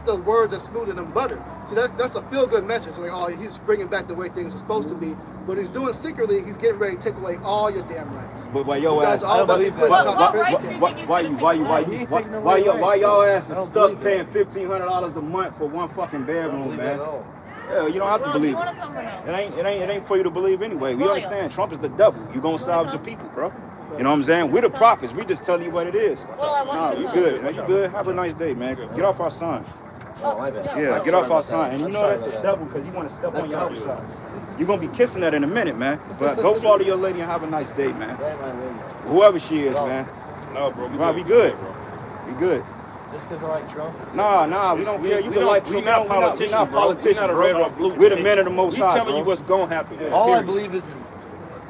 the words that's smoother than butter. See, that's a feel-good message. Like, oh, he's bringing back the way things are supposed to be. But he's doing secretly. He's getting ready to take away all your damn rights. But why your You guys ass? all about to be put in concentration camp. Why y'all ass is stuck paying $1,500 a month for one fucking bedroom, man? Yeah, you don't have to believe it. It ain't for you to believe anyway. We understand Trump is the devil. You gonna salvage your people, bro. You know what I'm saying? We're the prophets. We just telling you what it is. No, you good, man. You good. Have a nice day, man. Get off our sign. Oh, my bad. Yeah, get off our sign. And you know that's the devil because you want to step on your other side. You're gonna be kissing that in a minute, man. But go follow your lady and have a nice day, man. Whoever she is, man. No, bro. We good. We good. Just because I like Trump? Nah, we don't care. You can like we Trump. not politicians, We not bro. politicians, We not a bro. red or blue We're the men of the Most We High, telling bro. you what's gonna happen. All I period. believe is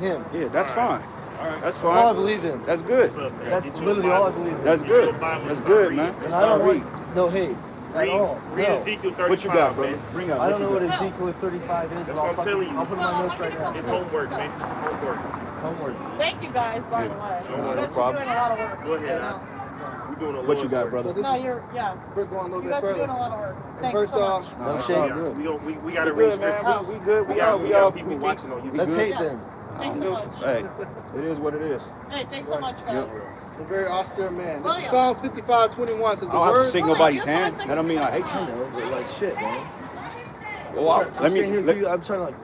him. Yeah, that's fine. That's That's all I fine. believe in. That's good. That's literally all I believe in. That's good. That's good, man. And I don't want no hate at all. Read No. Ezekiel 35, What you got, brother? man. Bring up. I don't know what you got. Ezekiel 35 is, That's but what I'm telling you. I'll put my notes right now. It's homework, man. Homework. Homework. Thank you guys, by the way. No You guys are problem. doing a lot of work. Go ahead. You know. We're doing a What you Lord's got, work. brother? This No, is, you're, yeah. we're going a little You bit guys are doing further. a lot of work. And Thanks verse, so much. No Yeah, shade. We got to We read good, man. scriptures. We good. We We got all people cool. watching on Let's YouTube. hate Yeah. then. Thanks so much. Hey, it is what it is. Hey, thanks so much, guys. a very austere man. This Oh, is yeah. Psalms 55:21 says I the don't have to words. shake nobody's hand. That don't mean I hate I you. know, but like shit, man. Well, I'm let sitting here me with you. I'm trying to like.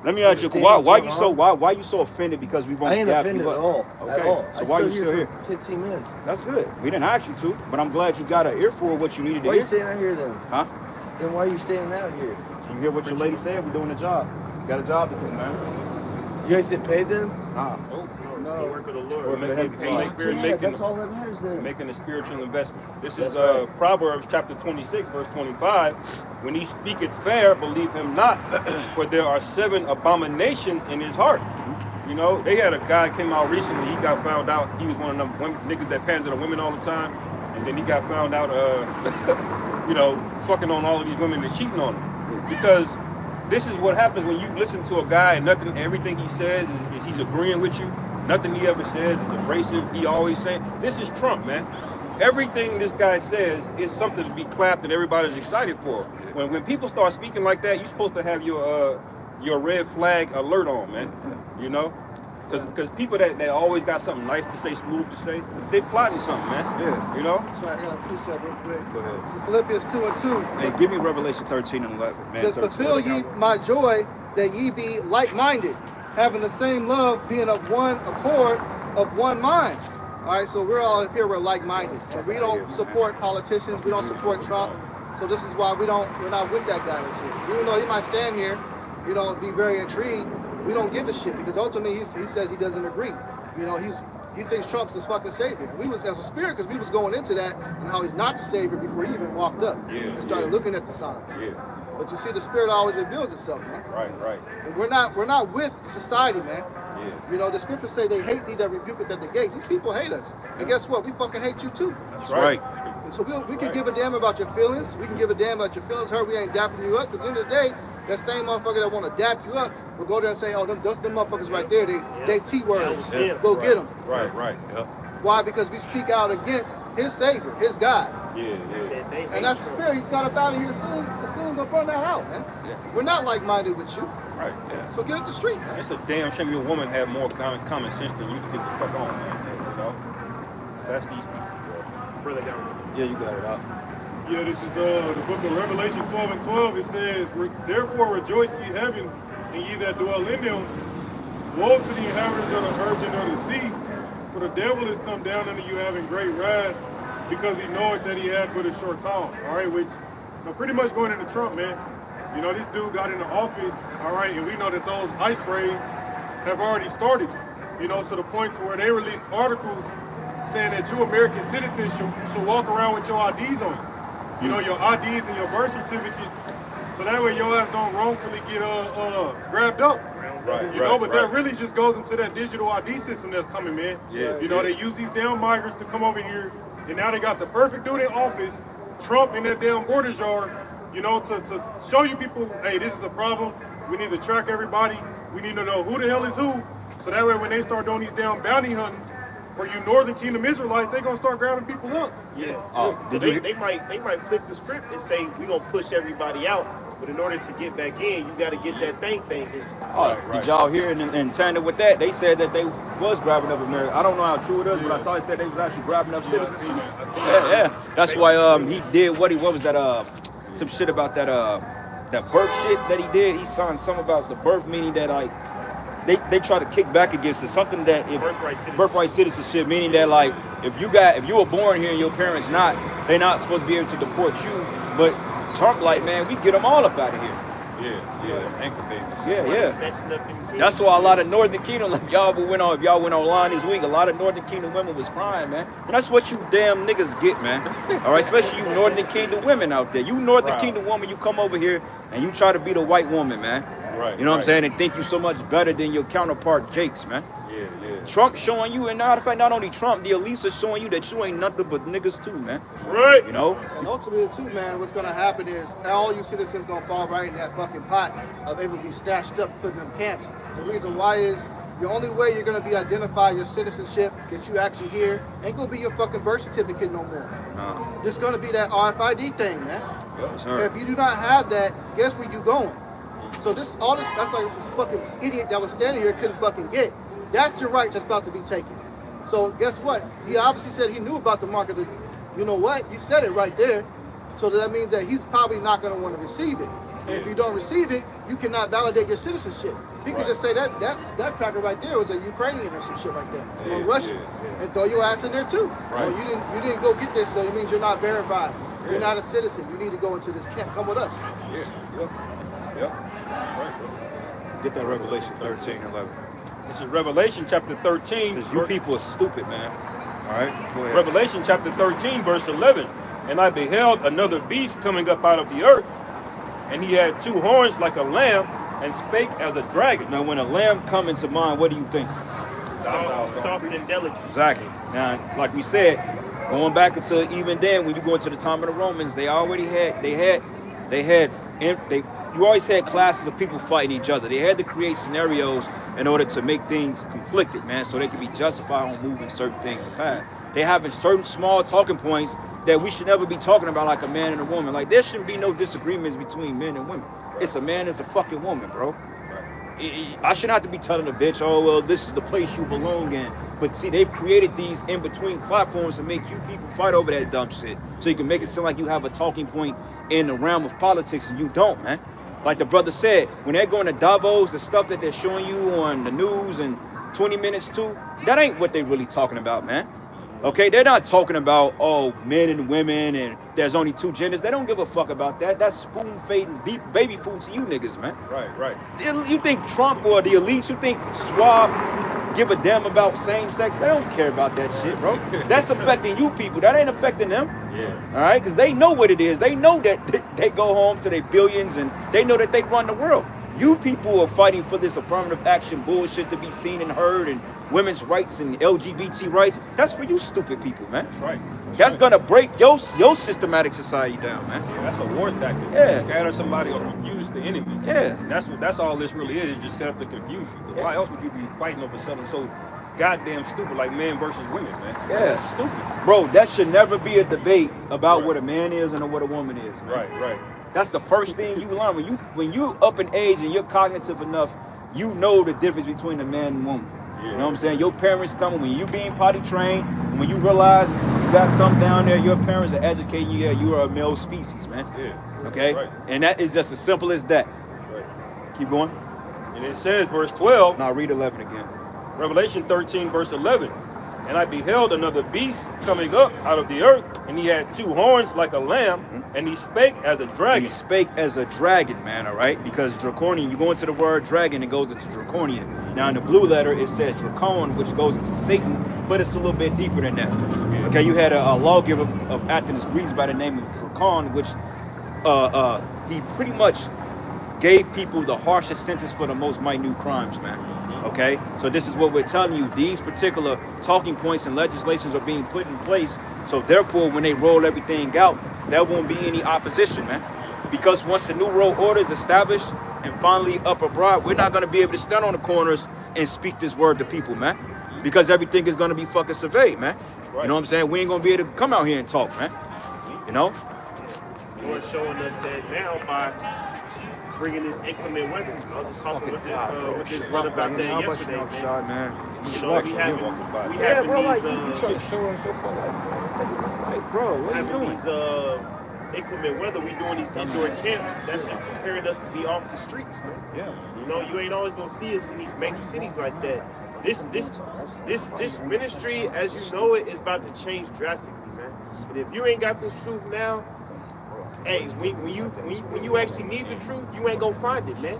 let me ask you understand why what's you going so on. why you so offended because we won't I ain't gap offended you at up? all. Okay, At all. so I why you stood still here? for 15 minutes. That's good. We didn't ask you to, but I'm glad you got an earful of what you needed to Why are you hear. staying out here then? Huh? Then why are you staying out here? You hear what your lady said? We're doing a job. You got a job to do, man. You guys get paid then? Nah. It's the work of the Lord. We're making Yeah, making that's all that matters then. making a spiritual investment. This That's is right. Proverbs chapter 26, verse 25. When he speaketh fair, believe him not, for there are 7 abominations in his heart. You know, they had a guy came out recently. He got found out he was one of them women, niggas that pander to women all the time, and then he got found out, you know, fucking on all of these women and cheating on them. Because this is what happens when you listen to a guy and everything he says is he's agreeing with you. Nothing he ever says is abrasive. He always saying, this is Trump, man. Everything this guy says is something to be clapped and everybody's excited for. When people start speaking like that, you're supposed to have your red flag alert on, man. You know? Because people that always got something nice to say, smooth to say, they plotting something, man. Yeah. You know? That's right. I got a precept real quick. Go ahead. So Philippians 2:2. Hey, give me Revelation 13 and 11, man. Says, fulfill ye my joy that ye be like-minded, having the same love, being of one accord, of one mind. All right, so we're all here, we're like-minded. And we don't support politicians, we don't support Trump. So this is why we're not with that guy that's here. Even though he might stand here, you know, be very intrigued, we don't give a shit because ultimately he says he doesn't agree. You know, he thinks Trump's his fucking savior. We was as a spirit because we was going into that and how he's not the savior before he even walked up and started looking at the signs. Yeah. But you see, the spirit always reveals itself, man. Right. And we're not with society, man. Yeah. You know, the scriptures say they hate thee that rebuke it at the gate. These people hate us. And guess what? We fucking hate you too. That's right. And so we can give a damn about your feelings. We can give a damn about your feelings hurt. We ain't dapping you up. Because at the end of the day, that same motherfucker that want to dap you up will go there and say, oh, that's them motherfuckers right there. They T-words. Yeah. Go get them. Right. Yep. Why? Because we speak out against his savior, his God. Yeah. And that's the spirit. He got up out of here as soon as I burn that out, man. Yeah. We're not like-minded with you. Right. Yeah. So get up the street, man. It's a damn shame your woman have more common sense than you to get the fuck on, man. You know? That's these people, bro. Brother got one. Yeah, you got it out. Yeah, this is the book of Revelation 12 and 12. It says, therefore rejoice ye heavens, and ye that dwell in them. Woe to the inhabitants of the earth and of the sea, for the devil is come down unto you having great wrath, because he knoweth that he had but a short time. All right, which pretty much going into Trump, man. You know, this dude got into office, all right, and we know that those ICE raids have already started, you know, to the point to where they released articles saying that you American citizens should walk around with your IDs on you. You know, your IDs and your birth certificates, so that way your ass don't wrongfully get grabbed up. Right, You know, but that really just goes into that digital ID system that's coming, man. Yeah, You know, they use these damn migrants to come over here, and now they got the perfect dude in office, Trump in that damn border yard, you know, to show you people, hey, this is a problem. We need to track everybody. We need to know who the hell is who. So that way when they start doing these damn bounty hunts for you Northern Kingdom Israelites, they gonna start grabbing people up. Yeah. Did they, you- they might flip the script and say we gonna push everybody out, but in order to get back in, you got to get that thing in. Did y'all hear in tandem with that? They said that they was grabbing up America. I don't know how true it is, but I saw it said they was actually grabbing up citizens. I seen Yeah. That's why he did what was that some shit about that birth shit that he did. He signed some about the birth, meaning that like they try to kick back against it. Something that if birthright citizenship, meaning that like if you were born here and your parents not, they're not supposed to be able to deport you. But Trump like, man, we get them all up out of here. Yeah, anchor babies. Yeah. That's why a lot of Northern Kingdom, if y'all went online this week, a lot of Northern Kingdom women was crying, man. And that's what you damn niggas get, man. All right, especially you Northern Kingdom women out there. You Northern Kingdom woman, you come over here and you try to be the white woman, man. Right. You know what I'm saying? And think you so much better than your counterpart Jakes, man. Yeah. Trump showing you, and in fact, not only Trump, the elites are showing you that you ain't nothing but niggas too, man. Right. You know? And ultimately, too, man, what's gonna happen is all you citizens gonna fall right in that fucking pot of able to be stashed up, put in them camps. The reason why is the only way you're gonna be identified your citizenship that you actually here ain't gonna be your fucking birth certificate no more. Nah. It's gonna be that RFID thing, man. Yes, sir. If you do not have that, guess where you going? So that's like this fucking idiot that was standing here couldn't fucking get. That's your right that's about to be taken. So guess what? He obviously said he knew about the market. You know what? He said it right there. So that means that he's probably not going to want to receive it. And if you don't receive it, you cannot validate your citizenship. He could just say that cracker right there was a Ukrainian or some shit like that, or Russian, and throw your ass in there too. Right. Oh, you didn't go get this, so it means you're not verified. You're not a citizen. You need to go into this camp. Come with us. Yep. That's right, bro. Get that Revelation 13 and 11. This is Revelation chapter 13. Because you people are stupid, man. All right, go ahead. Revelation chapter 13, verse 11. And I beheld another beast coming up out of the earth, and he had two horns like a lamb, and spake as a dragon. Now, when a lamb come into mind, what do you think? Soft and delicate. Exactly. Now, like we said, going back into even then, when you go into the time of the Romans, they already had, you always had classes of people fighting each other. They had to create scenarios in order to make things conflicted, man, so they could be justified on moving certain things to pass. They having certain small talking points that we should never be talking about like a man and a woman. Like, there shouldn't be no disagreements between men and women. It's a man, it's a fucking woman, bro. I shouldn't have to be telling a bitch, oh, well, this is the place you belong in. But see, they've created these in-between platforms to make you people fight over that dumb shit. So you can make it seem like you have a talking point in the realm of politics, and you don't, man. Like the brother said, when they're going to Davos, the stuff that they're showing you on the news and 20 Minutes too, that ain't what they're really talking about, man. Okay, they're not talking about, oh, men and women and there's only two genders. They don't give a fuck about that. That's spoon-feeding baby food to you niggas, man. Right. You think Trump or the elites, you think Schwab give a damn about same sex? They don't care about that shit, bro. That's affecting you people. That ain't affecting them. Yeah. All right, because they know what it is. They know that they go home to their billions and they know that they run the world. You people are fighting for this affirmative action bullshit to be seen and heard and women's rights and LGBT rights. That's for you stupid people, man. That's right. That's gonna break your systematic society down, man. Yeah, that's a war tactic. Yeah. Scatter somebody or confuse the enemy. Yeah. That's all this really is just set up to confuse you. Why else would you be fighting over something so goddamn stupid like men versus women, man? Yeah. That's stupid. Bro, that should never be a debate about what a man is and what a woman is, man. Right. That's the first thing you learn when you up in age and you're cognitive enough. You know the difference between a man and woman. Yeah. You know what I'm saying? Your parents coming when you being potty trained, And when you realize you got something down there, your parents are educating you, yeah, you are a male species, man. Yeah. Okay? Right. And that is just as simple as that. Right. Keep going. And it says, verse 12, Now read 11 again. Revelation 13, verse 11. And I beheld another beast coming up out of the earth, and he had 2 horns like a lamb, and he spake as a He dragon. spake as a dragon, man, all right? Because draconian, you go into the word dragon, it goes into draconian. Now in the blue letter, it says dracon, which goes into Satan, but it's a little bit deeper than that. Okay, you had a lawgiver of Athens, Greece by the name of Dracon, which he pretty much gave people the harshest sentence for the most minute crimes, man. Okay, so this is what we're telling you. These particular talking points and legislations are being put in place. So therefore, when they roll everything out, there won't be any opposition, man. Because once the new world order is established and finally up abroad, we're not going to be able to stand on the corners and speak this word to people, man. Because everything is going to be fucking surveyed, man. Right. You know what I'm saying? We ain't going to be able to come out here and talk, man. You know? Lord showing us that now by bringing this inclement weather. I was just talking with this brother about that yesterday, man. You know, we having these inclement weather. We doing these indoor camps. That's just preparing us to be off the streets, man. Yeah. You know, you ain't always gonna see us in these major cities like that. This ministry, as you know it, is about to change drastically, man. And if you ain't got this truth now, hey, when you actually need the truth, you ain't gonna find it, man.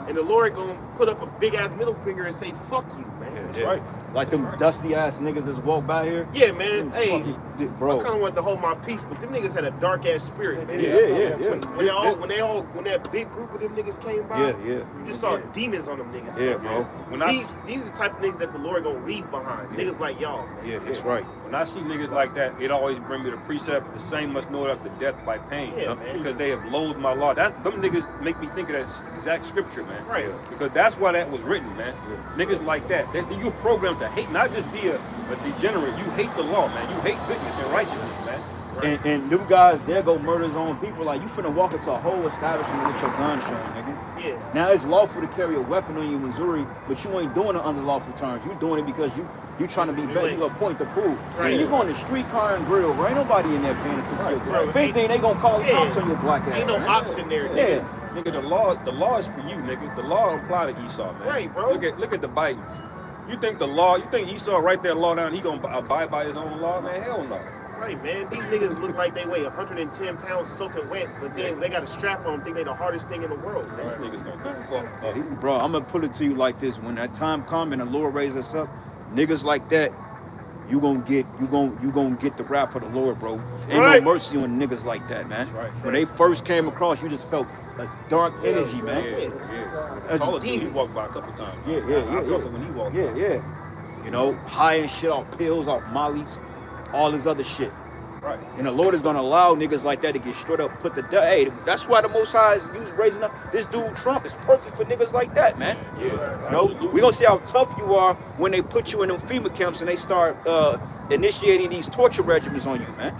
And the Lord gonna put up a big ass middle finger and say, "Fuck you, man." That's right. Like them dusty ass niggas that's walk by here. Yeah, man. Hey, bro. I kind of wanted to hold my peace, but them niggas had a dark ass spirit, man. Yeah. When that big group of them niggas came by, Yeah. you just saw demons on them niggas. Yeah, man. bro. These are the type of niggas that the Lord gonna leave behind. Niggas like y'all, man. Yeah, that's right. When I see niggas like that, it always bring me the precept, the same must know it after death by pain. Yeah, man. Because they have loathed my law. Them niggas make me think of that exact scripture, man. Right. Because that's why that was written, man. Niggas like that. You're programmed to hate, not just be a degenerate. You hate the law, man. You hate goodness and righteousness, man. Right. And them guys, they'll go murder his own people. Like, you finna walk into a whole establishment with your gun shown, nigga. Yeah. Now, it's lawful to carry a weapon on you in Missouri, but you ain't doing it under lawful terms. You doing it because you trying to be better. You a point to prove. Right. Man, you going to streetcar and grill, bro. Ain't nobody in there paying attention. Bro, If anything, they gonna call the cops on your black ass. Ain't no man. ops in there, nigga. Yeah. Nigga, the law is for you, nigga. The law apply to Esau, man. Right, bro. Look at the Bidens. You think Esau write that law down, he gonna abide by his own law? Man, hell no. Right, man. These niggas look like they weigh 110 pounds soaking wet, but then they got a strap on them, think they the hardest thing in the world, These man. niggas gonna get fucked up. Bro, I'm gonna put it to you like this: when that time come and the Lord raise us up, niggas like that, you gonna get the wrath of the Lord, bro. Ain't Right. no mercy on niggas like that, man. Right. When they first came across, you just felt a dark energy, man. Yeah. That's Call it he demons. walked by a couple times. Yeah. I felt it when he walked by. Yeah. You know, high and shit off pills, off mollies, all this other shit. Right. And the Lord is gonna allow niggas like that to get straight up put to death. Hey, that's why the Most High is raising up this dude Trump is perfect for niggas like that, man. Yeah. You know, we gonna see how tough you are when they put you in them FEMA camps and they start initiating these torture regimens on you, man.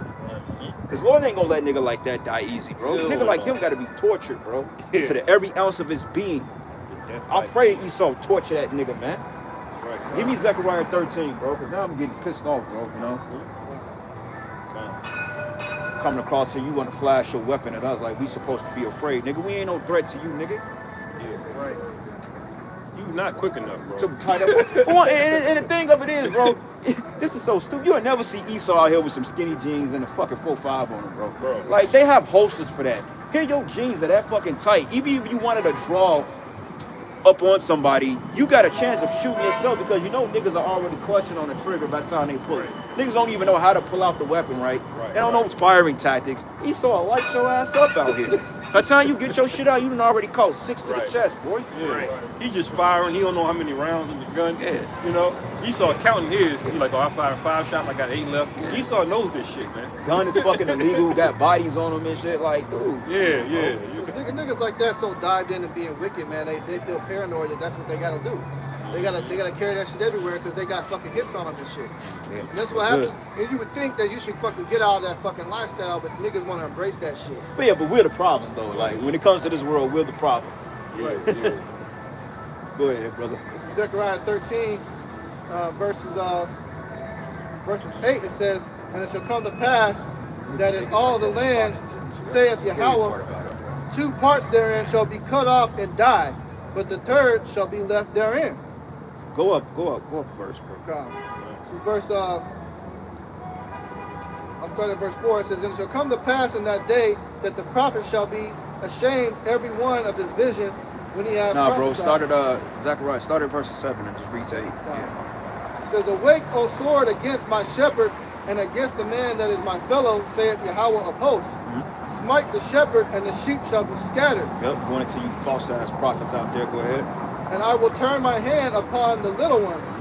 Cause Lord ain't gonna let nigga like that die easy, bro. Hell Nigga like no. him gotta be tortured, bro, Yeah. to every ounce of his being. I pray that Esau torture that nigga, man. Right. Give me Zechariah 13, bro, cause now I'm getting pissed off, bro. You know, coming across here, you want to flash your weapon at us like we supposed to be afraid, nigga. We ain't no threat to you, nigga. Yeah. Right. You not quick enough, bro. So tight up. And the thing of it is, bro, this is so stupid. You'll never see Esau out here with some skinny jeans and a fucking 4.5 on them, bro. Like, they have holsters for that. Here, your jeans are that fucking tight. Even if you wanted to draw up on somebody, you got a chance of shooting yourself because you know niggas are already clutching on the trigger by the time they pull it. Niggas don't even know how to pull out the weapon, right? They don't know firing tactics. Esau will light your ass up out here. By the time you get your shit out, you done already caught 6 to the chest, boy. Yeah. He just firing. He don't know how many rounds in the gun. Yeah. You know, Esau counting his. He like, oh, I fired 5 shots. I got 8 left. Yeah. Esau knows this shit, man. Gun is fucking illegal. Got bodies on them and shit. Like, dude. Yeah. Niggas like that so dived into being wicked, man. They feel paranoid that that's what they gotta do. They gotta carry that shit everywhere because they got fucking hits on them and shit. Yeah. And that's what happens. And you would think that you should fucking get out of that fucking lifestyle, but niggas want to embrace that shit. But yeah, but we're the problem though. Like when it comes to this world, we're the problem. Yeah. Go ahead, brother. This is Zechariah 13, verses verses 8, it says, "And it shall come to pass that in all the land, saith Yahweh, 2 parts therein shall be cut off and die, but the third shall be left therein." Go up a verse, bro. God. This is verse, I'll start at verse 4. It says, "And it shall come to pass in that day that the prophet shall be ashamed every one of his vision when he hath Nah, bro, prophesied." start at Zechariah, start at verse 7 and just read to 8. It says, "Awake, O sword, against my shepherd, and against the man that is my fellow, saith Yahweh of hosts. Smite the shepherd, and the sheep shall be scattered. Yep, going into you false ass prophets out there, go ahead. And I will turn my hand upon the little ones.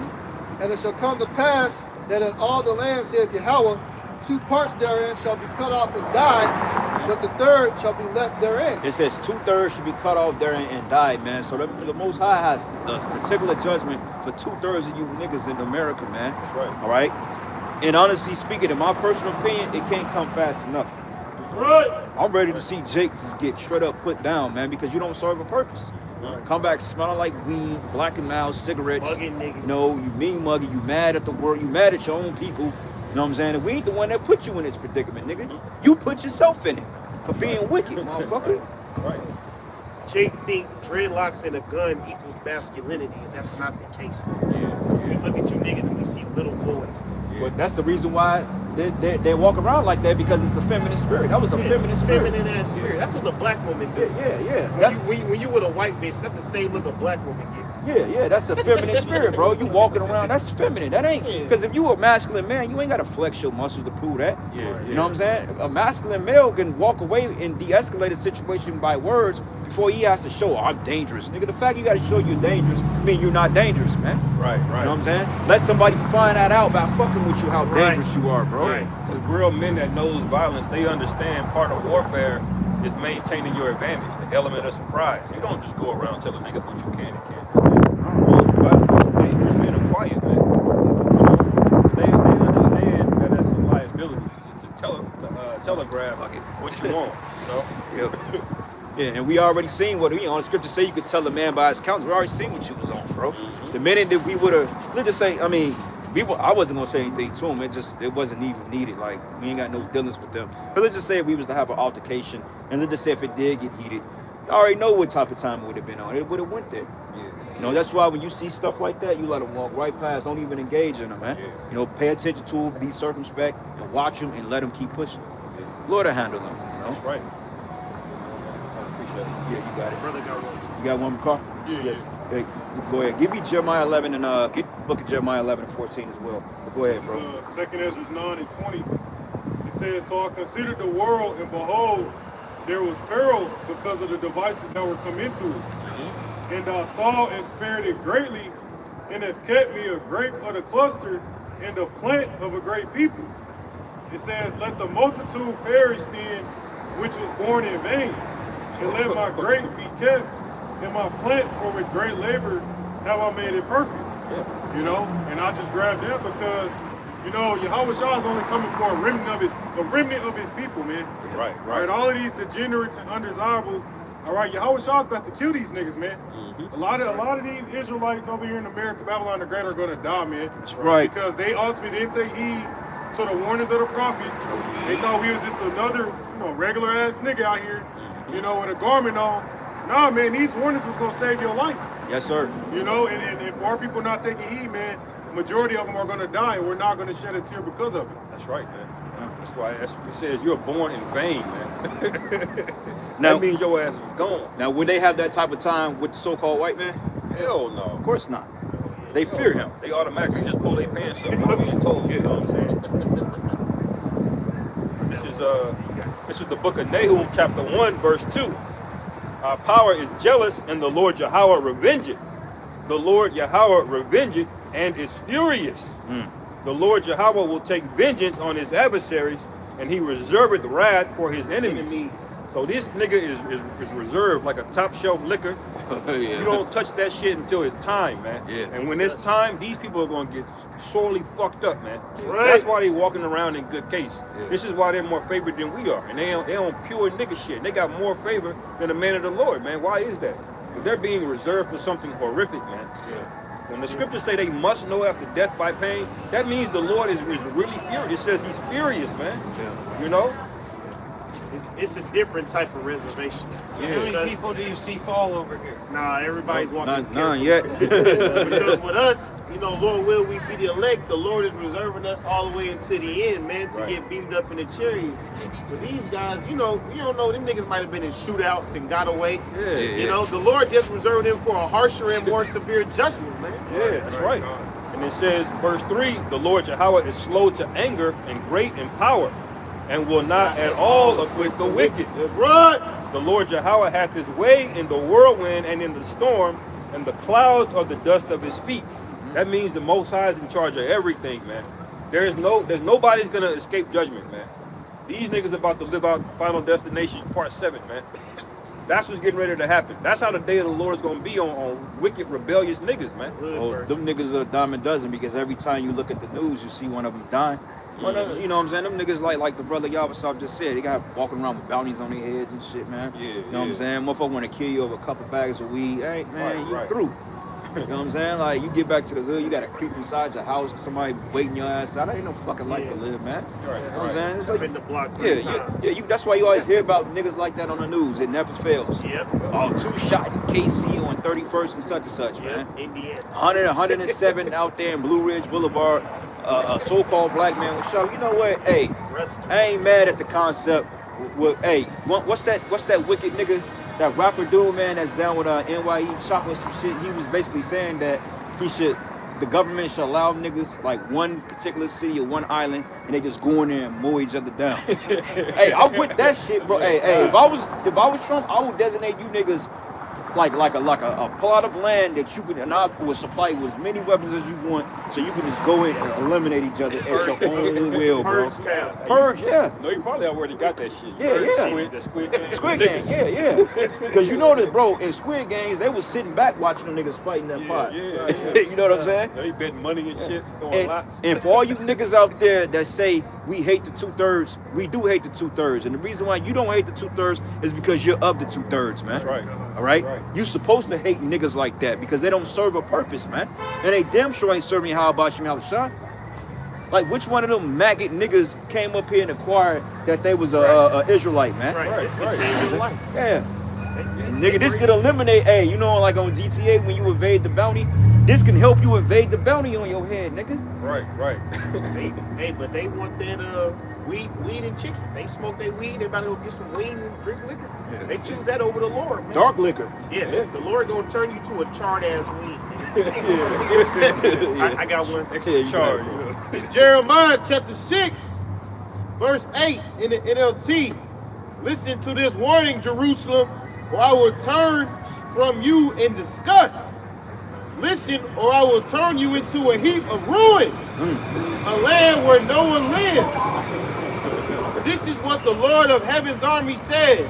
And it shall come to pass that in all the land, saith Yahweh, 2 parts therein shall be cut off and die, but the third shall be left therein." It says 2/3 should be cut off there and died, man. So the Most High has a particular judgment for 2/3 of you niggas in America, man. That's right. All right? And honestly speaking, in my personal opinion, it can't come fast enough. Right. I'm ready to see Jake just get straight up put down, man, because you don't serve a purpose. Come back smelling like weed, black and mild, cigarettes. Mugging niggas. No, you mean muggy, you mad at the world, you mad at your own people. You know what I'm saying? And we ain't the one that put you in this predicament, nigga. You put yourself in it for being wicked, motherfucker. Right. Jake think dreadlocks and a gun equals masculinity, and that's not the case. Because we look at you niggas and we see little boys. But that's the reason why they walk around like that, because it's a feminine spirit. That was a feminine spirit. Feminine ass spirit. That's what the black woman do. Yeah. When you with a white bitch, that's the same look a black woman get. Yeah, that's a feminine spirit, bro. You walking around, that's feminine. That ain't, because if you a masculine man, you ain't got to flex your muscles to prove that. Yeah. You know what I'm saying? A masculine male can walk away and de-escalate a situation by words before he has to show, "Oh, I'm dangerous." Nigga, the fact you got to show you're dangerous mean you're not dangerous, man. Right. You know what I'm saying? Let somebody find that out by fucking with you, how dangerous you are, bro. Right. Because real men that knows violence, they understand part of warfare is maintaining your advantage, the element of surprise. You don't just go around telling a nigga what you can and can't do. Most dangerous men are quiet, man. You know, they understand that that's a liability to telegraph what you want. You know. Yeah, and we already seen what we on the scripture say you could tell a man by his countenance. We already seen what you was on, bro. The minute that we would have, let's just say, I wasn't gonna say anything to him. It wasn't even needed. Like, we ain't got no dealings with them. But let's just say if we was to have an altercation, and let's just say if it did get heated, I already know what type of time it would have been on. It would have went there. Yeah. You know, that's why when you see stuff like that, you let them walk right past. Don't even engage in them, man. Yeah. You know, pay attention to them, be circumspect, and watch them, and let them keep pushing. Lord will handle them. You know? That's right. I appreciate it. Yeah, you got it. Brother got one. You got one more call? Yes. Hey, go ahead. Give me Jeremiah 11 and get the book of Jeremiah 11 and 14 as well. But go ahead, bro. 2nd Ezra 9 and 20. It says, "So I considered the world, and behold, there was peril because of the devices that were come into it. And I saw and spared it greatly, and have kept me a grape of the cluster, and a plant of a great people." It says, "Let the multitude perish then, which was born in vain, and let my grape be kept, and my plant, for with great labor have I made it perfect." Yeah. You know, and I just grabbed that because, you know, Yahweh Shah is only coming for a remnant of his people, man. Right. Right, all of these degenerates and undesirables. All right, Yahweh Shah's about to kill these niggas, man. A lot of these Israelites over here in America, Babylon the Great, are gonna die, man. That's right. Because they ultimately didn't take heed to the warnings of the prophets. They thought we was just another, regular ass nigga out here, with a garment on. Nah, man, these warnings was gonna save your life. Yes, sir. And for our people not taking heed, man, majority of them are gonna die, and we're not gonna shed a tear because of it. That's right, man. That's why it says you're born in vain, man. Now- That means your ass is gone. Now, would they have that type of time with the so-called white man? Hell no. Of course not. They fear him. They automatically just pull their pants up. I'm being told, you know what I'm saying? This is the book of Nahum, chapter 1, verse 2. Our power is jealous, and the Lord Yahweh revengeth. The Lord Yahweh revengeth and is furious. The Lord Yahweh will take vengeance on his adversaries, and he reserveth wrath for his enemies. So this nigga is reserved like a top shelf liquor. You don't touch that shit until it's time, man. Yeah. And when it's time, these people are gonna get sorely fucked up, man. Right. That's why they walking around in good case. This is why they're more favored than we are. And they on pure nigga shit. And they got more favor than the man of the Lord, man. Why is that? They're being reserved for something horrific, man. When the scriptures say they must know after death by pain, that means the Lord is really furious. It says he's furious, man. Yeah. You know? It's a different type of reservation. Yeah. How many people do you see fall over here? Nah, everybody's walking. None yet. Because with us, you know, Lord will we be the elect, the Lord is reserving us all the way into the end, man, to get beamed up in the chariots. But these guys, you know, you don't know, them niggas might have been in shootouts and got away. Yeah. You know, the Lord just reserved them for a harsher and more severe judgment, man. Yeah, that's right. And it says, verse 3, the Lord Yahweh is slow to anger and great in power, and will not at all acquit the wicked. That's right. The Lord Yahweh hath his way in the whirlwind and in the storm, and the clouds are the dust of his feet. That means the Most High is in charge of everything, man. There's nobody's gonna escape judgment, man. These niggas about to live out Final Destination Part 7, man. That's what's getting ready to happen. That's how the day of the Lord is gonna be on wicked, rebellious niggas, man. Oh, them niggas are a dime a dozen because every time you look at the news, you see one of them dying. Well, you know what I'm saying? Them niggas like the brother Yabasab just said, they got walking around with bounties on their heads and shit, man. Yeah, you know what I'm saying? Motherfucker want to kill you over a couple bags of weed. Hey, man, you Right. through. You know what I'm saying? Like, you get back to the hood, you got to creep inside your house, somebody waiting your ass out. That ain't no fucking life to live, man. Right. You know what I'm saying? It's like, Spin the block yeah, 3 times. yeah, that's why you always hear about niggas like that on the news. It never fails. Yep. Oh, 2 shot in KC on 31st and such and such, man. Yep. Indiana. 107 out there in Blue Ridge Boulevard. A so-called black man was shot. You know what? Hey, I ain't mad at the concept. Hey, what's that wicked nigga, that rapper dude, man, that's down with NYE chocolate some shit? He was basically saying that the government should allow niggas like one particular city or one island, and they just go in there and mow each other down. Hey, I'm with that shit, bro. Hey, if I was Trump, I would designate you niggas like a plot of land that you could, and I would supply you with as many weapons as you want, so you can just go in and eliminate each other at your own will, bro. Purge town. Purge, yeah. No, you probably already got that shit. Yeah, yeah. Squid Game. Squid Game, yeah. Because you know that, bro, in Squid Games, they was sitting back watching the niggas fighting that pot. Yeah. You know what I'm saying? They betting money and shit, throwing lots. And for all you niggas out there that say we hate the 2/3, we do hate the 2/3. And the reason why you don't hate the 2/3 is because you're of the 2/3, man. That's right. All right? Right. You supposed to hate niggas like that because they don't serve a purpose, man. And they damn sure ain't serving how about Shim Shah. Like, which one of them maggot niggas came up here and acquired that they was a Israelite, man? Right. Right, It's the right. change of life. Yeah. Nigga, this could eliminate, hey, you know, like on GTA when you evade the bounty, this can help you evade the bounty on your head, nigga. Right. But they want that weed and chicken. They smoke their weed. They about to go get some weed and drink liquor. Yeah. They choose that over the Lord, man. Dark liquor. Yeah, the Lord gonna turn you to a charred ass weed. I got one. Yeah, you Charge. got it. You know. It's Jeremiah chapter 6, verse 8 in the NLT. Listen to this warning, Jerusalem, or I will turn from you in disgust. Listen, or I will turn you into a heap of ruins, a land where no one lives. This is what the Lord of Heaven's army says.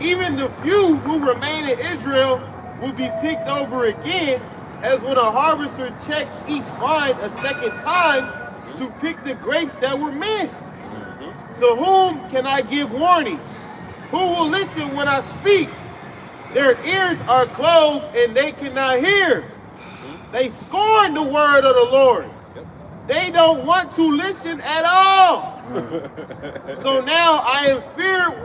Even the few who remain in Israel will be picked over again, as when a harvester checks each vine a second time to pick the grapes that were missed. To whom can I give warnings? Who will listen when I speak? Their ears are closed and they cannot hear. They scorn the word of the Lord. They don't want to listen at all. So now I am filled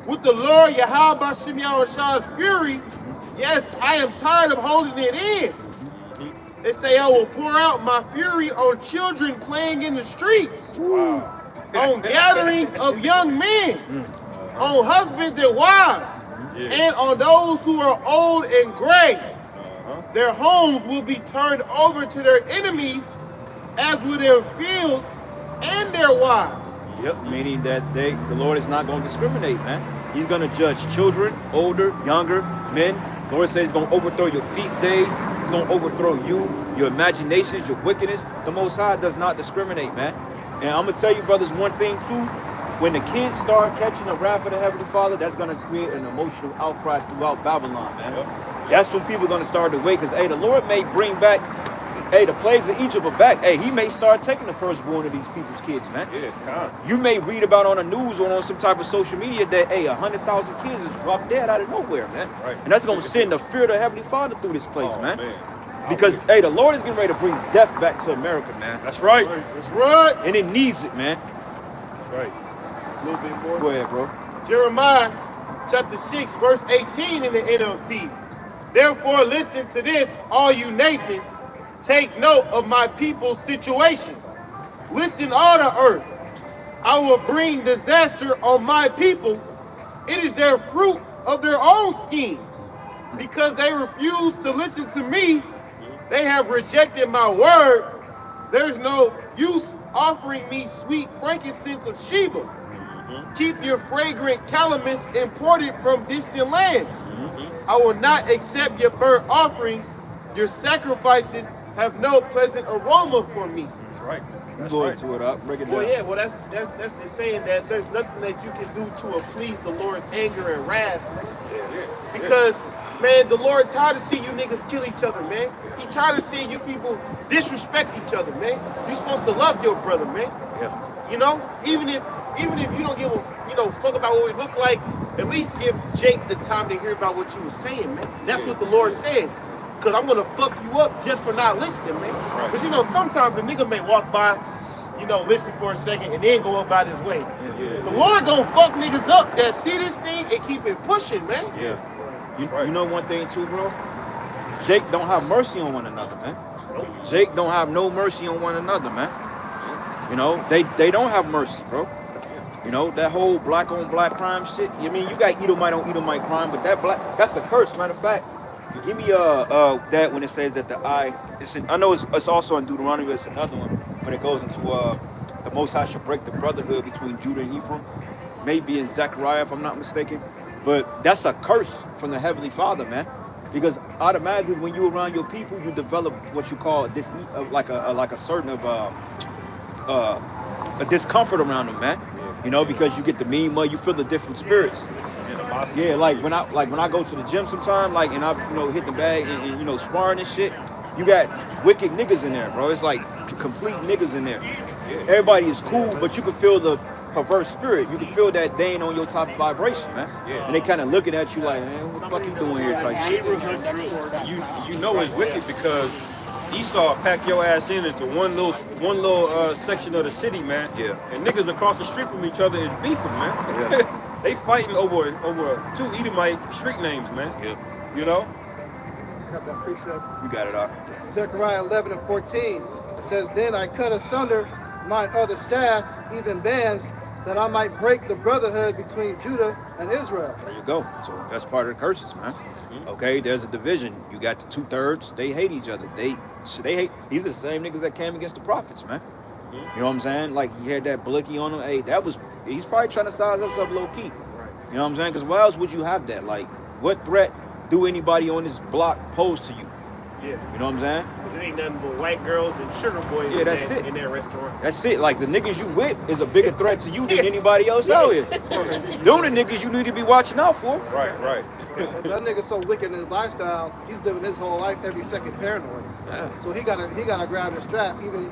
with the Lord Yahweh Bashim Yahushua fury. Yes, I am tired of holding it in. They say I will pour out my fury on children playing in the streets, Wow. on gatherings of young men, on husbands and wives, and on those who are old and gray. Their homes will be turned over to their enemies, as with their fields and their wives. Yep, meaning that the Lord is not going to discriminate, man. He's going to judge children, older, younger, men. The Lord says he's going to overthrow your feast days. He's going to overthrow you, your imaginations, your wickedness. The Most High does not discriminate, man. And I'm going to tell you, brothers, one thing, too. When the kids start catching the wrath of the Heavenly Father, that's going to create an emotional outcry throughout Babylon, man. That's when people are going to start to wake. Because, hey, the Lord may bring back, hey, the plagues of Egypt are back. Hey, he may start taking the firstborn of these people's kids, man. Yeah, God. You may read about on the news or on some type of social media that, hey, 100,000 kids is dropped dead out of nowhere, man. Right. And that's going to send the fear of the Heavenly Father through this place, Oh, man. man. Because, hey, the Lord is getting ready to bring death back to America, man. That's right. That's right. And it needs it, man. That's right. A little bit more. Go ahead, bro. Jeremiah chapter 6, verse 18 in the NLT. Therefore, listen to this, all you nations. Take note of my people's situation. Listen, all the earth. I will bring disaster on my people. It is their fruit of their own schemes. Because they refuse to listen to me, they have rejected my word. There's no use offering me sweet frankincense of Sheba. Keep your fragrant calamus imported from distant lands. I will not accept your burnt offerings. Your sacrifices have no pleasant aroma for me. That's right. That's Go right. into it up. Break it down. Well, yeah, well, that's just saying that there's nothing that you can do to appease the Lord's anger and wrath. Because, man, the Lord tired to see you niggas kill each other, man. He tired of seeing you people disrespect each other, man. You're supposed to love your brother, man. Yeah. You know, even if you don't give a fuck about what we look like, at least give Jake the time to hear about what you were saying, man. That's what the Lord says. Cause I'm gonna fuck you up just for not listening, man. Right. Cause you know sometimes a nigga may walk by, listen for a second and then go about his way. Yeah. The Lord gonna fuck niggas up that see this thing and keep it pushing, man. Yeah. You know one thing too, bro? Jake don't have mercy on one another, man. Jake don't have no mercy on one another, man. You know, they don't have mercy, bro. You know, that whole black on black crime shit. I mean, you got Edomite on Edomite crime, but that's a curse, matter of fact. Give me that when it says that the eye. I know it's also in Deuteronomy. It's another one when it goes into the Most High should break the brotherhood between Judah and Ephraim. Maybe in Zechariah, if I'm not mistaken. But that's a curse from the Heavenly Father, man. Because automatically, when you're around your people, you develop what you call this, like a certain of a discomfort around them, man. You know, because you get the mean mud, you feel the different spirits. Yeah, like when I go to the gym sometime, like, and I hit the bag and sparring and shit, you got wicked niggas in there, bro. It's like complete niggas in there. Everybody is cool, but you can feel the perverse spirit. You can feel that they ain't on your top vibration, man. And they kind of looking at you like, man, what the fuck you doing here type shit. You know it's wicked because Esau pack your ass into one little section of the city, man. Yeah. And niggas across the street from each other is beefing, man. Yeah. They fighting over 2 Edomite street names, man. Yeah. You know? Got that precept. You got it, Doc. Zechariah 11 and 14. It says, Then I cut asunder mine other staff, even bands, that I might break the brotherhood between Judah and Israel. There you go. So that's part of the curses, man. Okay, there's a division. You got the 2/3. They hate each other. They hate. These are the same niggas that came against the prophets, man. You know what I'm saying? Like you had that blicky on him. Hey, he's probably trying to size us up low key. You know what I'm saying? Because why else would you have that? Like, what threat do anybody on this block pose to you? Yeah. You know what I'm saying? Because it ain't nothing but white girls and sugar boys Yeah, that's it. in that restaurant. That's it. Like the niggas you with is a bigger threat to you than anybody else out here. Them the niggas you need to be watching out for. Right. That nigga's so wicked in his lifestyle, he's living his whole life every second paranoid. Yeah. So he gotta grab his strap even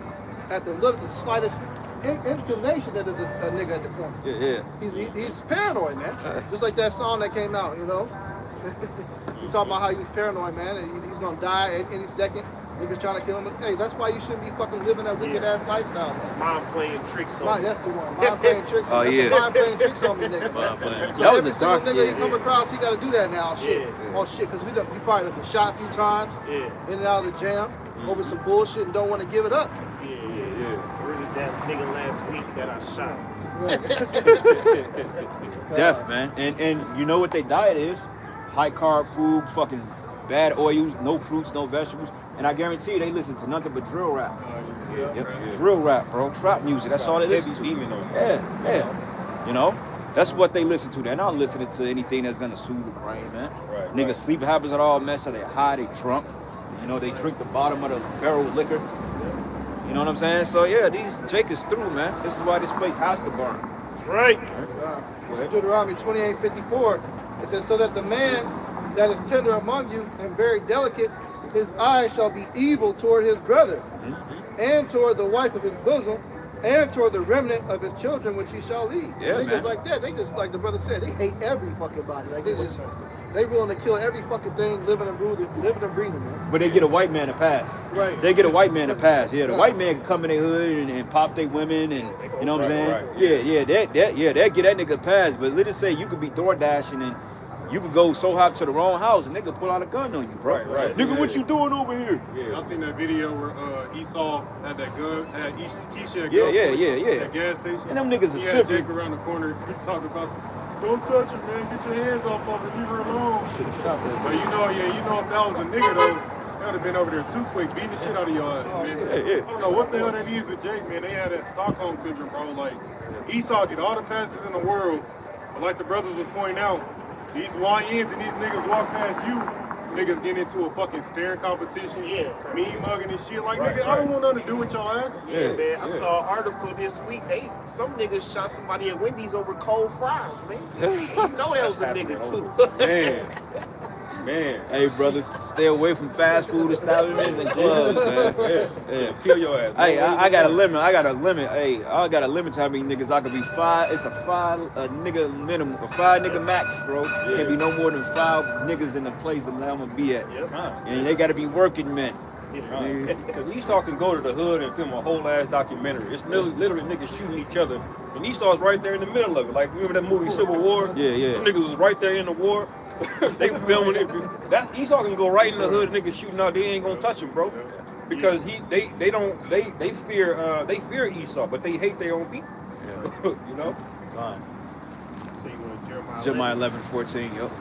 at the slightest inclination that there's a nigga at the corner. Yeah. He's paranoid, man. Just like that song that came out, you know. He's talking about how he was paranoid, man, and he's gonna die at any second. Niggas trying to kill him. Hey, that's why you shouldn't be fucking living that wicked ass lifestyle, man. Mom playing tricks on me. That's the one. Mind playing tricks on me. Oh, That's a mind playing tricks on me, nigga. Mind playing. So That was every a single dark- nigga yeah, he come across, he gotta do that now. Shit. Yeah. Oh shit, because he probably been shot a few times, Yeah. in and out of the jam, over some bullshit and don't want to give it up. Yeah. Where's that nigga last week that I shot? Death, man. And you know what their diet is? High carb food, fucking bad oils, no fruits, no vegetables. And I guarantee you they listen to nothing but drill rap. Yep. Drill rap, bro. Trap music. That's all they listen to. Demon on you. Yeah. You know? That's what they listen to. They're not listening to anything that's gonna soothe the brain, man. Right, Niggas' right. sleep habits are all messed up. They high, they drunk. You know, they drink the bottom of the barrel of liquor. You know what I'm saying? So yeah, Jake is through, man. This is why this place has to burn. That's right. This is Deuteronomy 28:54. It says, so that the man that is tender among you and very delicate his eye shall be evil toward his brother, and toward the wife of his bosom, and toward the remnant of his children which he shall lead. Yeah, Niggas man. like that, they just, like the brother said, they hate every fucking body. Like they willing to kill every fucking thing living and breathing, man. But they get a white man a pass. Right. They get a white man a pass. Yeah, the Right. white man can come in their hood and pop their women and you know what I'm saying? Right. They'll get that nigga a pass. But let's just say you could be door dashing and you could go so hot to the wrong house and nigga pull out a gun on you, bro. Right. Nigga, what you doing over here? I seen that video where Esau had that gun, had Keisha Yeah. at that gas station. And them niggas are he had simple. Jake around the corner. He talking about, don't touch her, man. Get your hands off of her. Leave her alone. But you know if that was a nigga though, they would have been over there too quick, beating the shit out of your ass, man. Yeah. I don't know what the hell that is with Jake, man. They had that Stockholm syndrome, bro. Like Esau get all the passes in the world, but like the brothers was pointing out, these YNs and these niggas walk past you, niggas get into a fucking staring competition, me mugging and shit. Like, nigga, I don't want nothing to do with your ass. Yeah, man. I saw an article this week. Some niggas shot somebody at Wendy's over cold fries, man. You know that was a nigga too. Man. Hey, brothers, stay away from fast food establishments and clubs, man. Yeah. Kill your ass. Hey, I got a limit. Hey, I got a limit to how many niggas I could be. It's a nigga minimum, a 5 nigga max, bro. Can't be no more than 5 niggas in the place that I'm gonna be at. And they gotta be working men. Because Esau can go to the hood and film a whole ass documentary. It's literally niggas shooting each other. And Esau's right there in the middle of it. Like, remember that movie Civil War? Yeah. Them niggas was right there in the war. They filming it. Esau can go right in the hood, niggas shooting out. They ain't gonna touch him, bro. Because they fear Esau, but they hate their own people. You know? So you want Jeremiah 11:14, yo.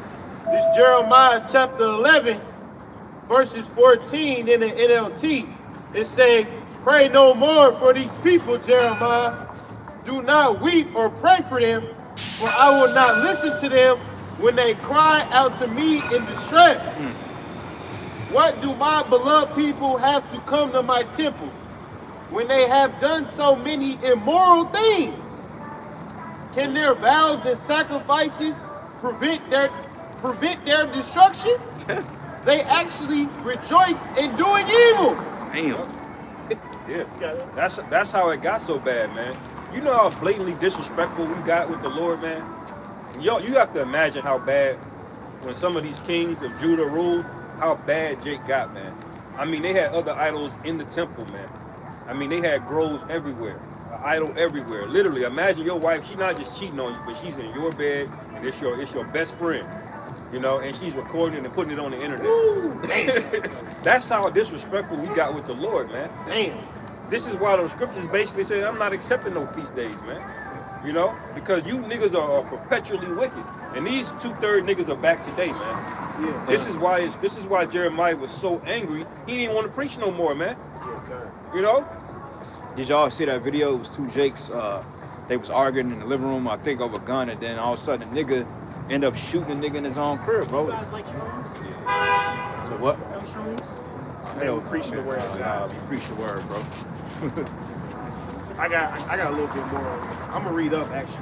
This Jeremiah chapter 11, verses 14 in the NLT. It says, pray no more for these people, Jeremiah. Do not weep or pray for them, for I will not listen to them when they cry out to me in distress. What do my beloved people have to come to my temple when they have done so many immoral things? Can their vows and sacrifices prevent their destruction? They actually rejoice in doing evil. Damn. Yeah. That's how it got so bad, man. You know how blatantly disrespectful we got with the Lord, man? Yo, you have to imagine how bad, when some of these kings of Judah ruled, how bad Jake got, man. I mean, they had other idols in the temple, man. I mean, they had groves everywhere, an idol everywhere. Literally, imagine your wife, she's not just cheating on you, but she's in your bed, and it's your best friend, you know, and she's recording it and putting it on the internet. Ooh, damn. That's how disrespectful we got with the Lord, man. Damn. This is why the scriptures basically say, I'm not accepting no feast days, man. You know, because you niggas are perpetually wicked, and these 2/3 niggas are back today, man. Yeah. This is why Jeremiah was so angry. He didn't even want to preach no more, man. You know? Did y'all see that video? It was 2 Jakes. They was arguing in the living room, I think, over a gun, and then all of a sudden the nigga end up shooting the nigga in his own crib, bro. You guys like shrooms? So what? Them shrooms? Hell, preach the word. Preach the word, bro. I got a little bit more. I'm gonna read up actually.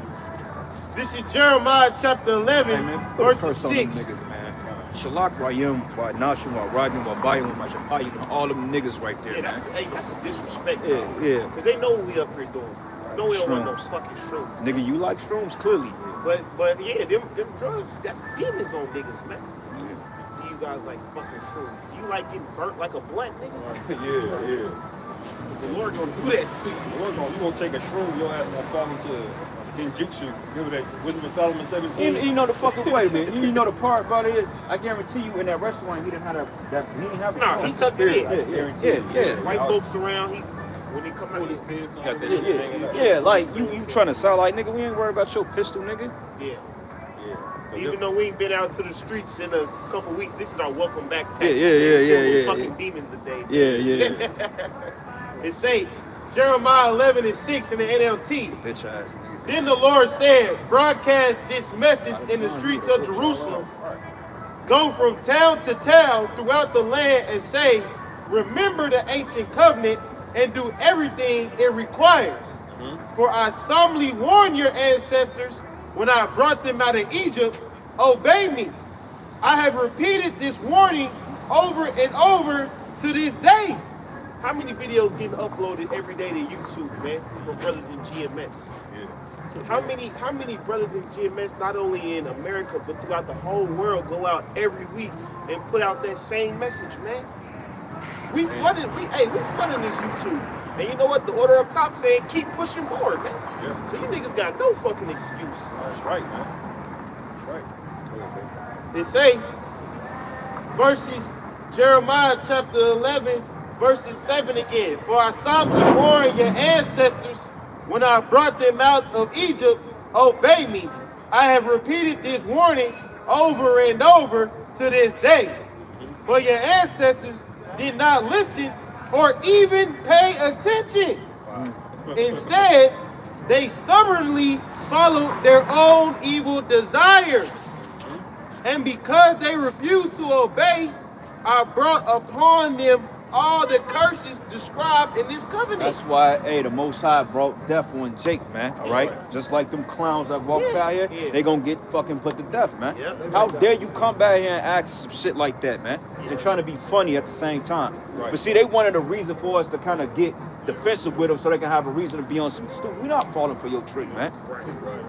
This is Jeremiah chapter 11, Hey, man, put a verse curse on them 6. niggas, man. Shalak Rayim, wa Nashim, wa Radim, wa Bayim, wa Shapayim, all them niggas right there, Yeah, man. that's a disrespect. Yeah. Because they know what we up here doing. No, we don't want no Shrooms. fucking shrooms. Nigga, you like shrooms, clearly. But yeah, them drugs, that's demons on niggas, man. Do you guys like fucking shrooms? Do you like getting burnt like a blunt, nigga? Yeah. The Lord gonna do that to you. You gonna take a shroom, your ass gonna fall into ninjutsu. Give it that Wisdom of Solomon 17. You know the fucking way, man. You know the part about it is, I guarantee you in that restaurant, he didn't have he didn't have a Nah, shroom. he tucked it in. Yeah. White folks around, when they come out, His pants Got on. that shit hanging up. Yeah, like you trying to sound like, nigga, we ain't worried about your pistol, nigga. yeah. Yeah. Even though we ain't been out to the streets in a couple weeks, this is our welcome back pack. Yeah. Fucking demons today. Yeah. It say Jeremiah 11:6 in the NLT. Bitch ass niggas. Then the Lord said, broadcast this message in the streets of Jerusalem. Go from town to town throughout the land and say, remember the ancient covenant and do everything it requires. For I solemnly warned your ancestors when I brought them out of Egypt, obey me. I have repeated this warning over and over to this day. How many videos getting uploaded every day to YouTube, man, from brothers in GMS? How many brothers in GMS, not only in America but throughout the whole world, go out every week and put out that same message, man? We flooding this YouTube. And you know what? The order up top saying keep pushing more, man. Yeah. So you niggas got no fucking excuse. That's right, man. That's right. They say, verses Jeremiah chapter 11, verses 7 again. For I solemnly warned your ancestors when I brought them out of Egypt, obey me. I have repeated this warning over and over to this day. But your ancestors did not listen or even pay attention. Instead, they stubbornly followed their own evil desires. And because they refused to obey, I brought upon them all the curses described in this covenant. That's why, hey, the Most High brought death on Jake, man. All right, just like them clowns that walk out here, they gonna get fucking put to death, man. How dare you come back here and ask some shit like that, man? They're trying to be funny at the same time. But see, they wanted a reason for us to kind of get defensive with them so they can have a reason to be on some stupid. We're not falling for your trick, man.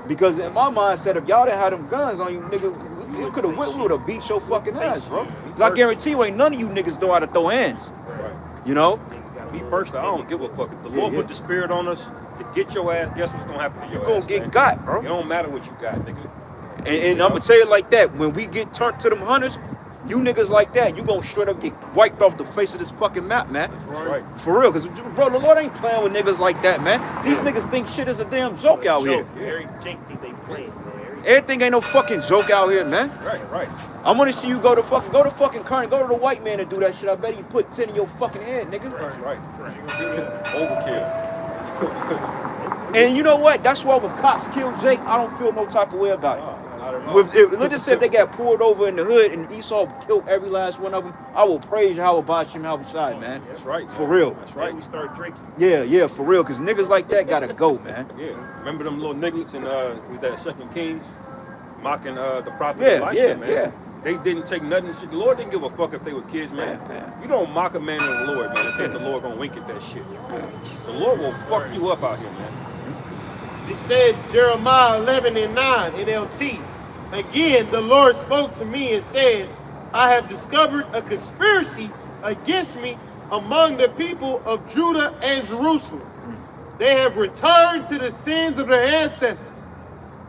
Because in my mindset, if y'all didn't have them guns on you, nigga, we would have beat your fucking ass, bro. Because I guarantee you ain't none of you niggas know how to throw hands. You know? Me personally, I don't give a fuck. If the Lord put the spirit on us to get your ass, guess what's gonna happen to your ass? You gonna get got, bro. It don't matter what you got, nigga. And I'm gonna tell you like that, when we get turned to them hunters, you niggas like that, you gonna straight up get wiped off the face of this fucking map, man. That's right. For real, because, bro, the Lord ain't playing with niggas like that, man. These niggas think shit is a damn joke out here. Every Jake think they playing, man. Everything ain't no fucking joke out here, man. Right. I want to see you go to fucking Kearney, go to the white man and do that shit. I bet he put 10 in your fucking head, nigga. That's right. Overkill. And you know what? That's why when cops kill Jake, I don't feel no type of way about it. Not at all. Let's just say if they got pulled over in the hood and Esau killed every last one of them, I will praise Yahweh Bashim Havashai, man. That's right. For real. That's right. We start drinking. Yeah, for real. Because niggas like that gotta go, man. Yeah. Remember them little nigglets in with that Second Kings mocking the prophet Elisha, man. Yeah. They didn't take nothing. Shit. The Lord didn't give a fuck if they were kids, man. You don't mock a man in the Lord, man, and think the Lord gonna wink at that shit. The Lord will fuck you up out here, man. It said Jeremiah 11 and 9 NLT. Again, the Lord spoke to me and said, I have discovered a conspiracy against me among the people of Judah and Jerusalem. They have returned to the sins of their ancestors.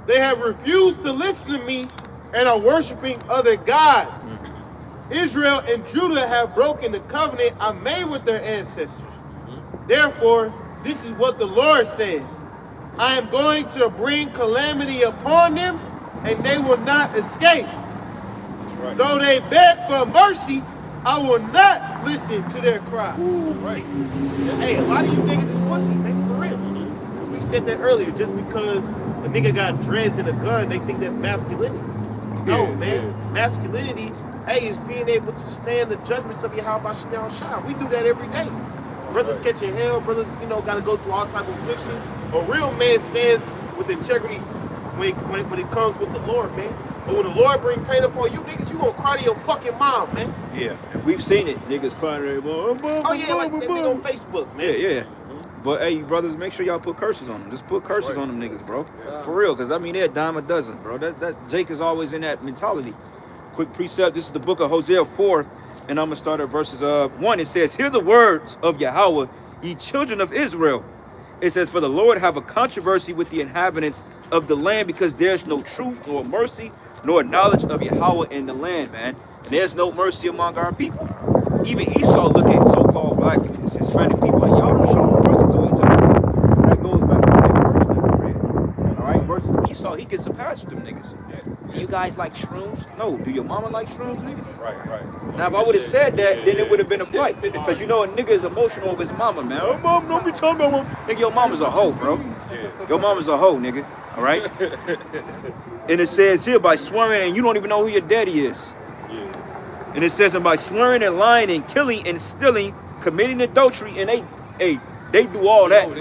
They have refused to listen to me and are worshiping other gods. Israel and Judah have broken the covenant I made with their ancestors. Therefore, this is what the Lord says. I am going to bring calamity upon them, and they will not escape. Right. Though they beg for mercy, I will not listen to their cries. Right. Hey, a lot of you niggas is pussy, man, for real. Because we said that earlier, just because a nigga got dreads and a gun, they think that's masculinity. No, man. Masculinity, hey, is being able to stand the judgments of Yahweh Shem Shah. We do that every day. Brothers catching hell, brothers, got to go through all type of affliction. A real man stands with integrity when it comes with the Lord, man. But when the Lord bring pain upon you niggas, you gonna cry to your fucking mom, man. Yeah, and we've seen it. Niggas crying to everyone. Oh yeah, like that nigga on Facebook, man. Yeah. But hey, you brothers, make sure y'all put curses on them. Just put curses on them niggas, bro. For real, because I mean, they're a dime a dozen, bro. That Jake is always in that mentality. Quick precept. This is the book of Hosea 4, and I'm gonna start at verses 1. It says, "Hear the words of Yahweh, ye children of Israel." It says, "For the Lord have a controversy with the inhabitants of the land, because there's no truth nor mercy nor knowledge of Yahweh in the land, man. And there's no mercy among our people. Even Esau look at so-called black and Hispanic people, and y'all don't show no mercy to each other." That goes back to that verse that we read. All right, versus Esau, he gets a pass with them niggas. Do you guys like shrooms? No. Do your mama like shrooms, nigga? Right. Now, if I would have said that, then it would have been a fight. Because you know a nigga is emotional over his mama, man. Oh, mom, don't be talking about him. Nigga, your mama's a hoe, bro. Your mama's a hoe, nigga. All right? And it says here, by swearing, and you don't even know who your daddy is. And it says, and by swearing and lying and killing and stealing, committing adultery, and they do all that.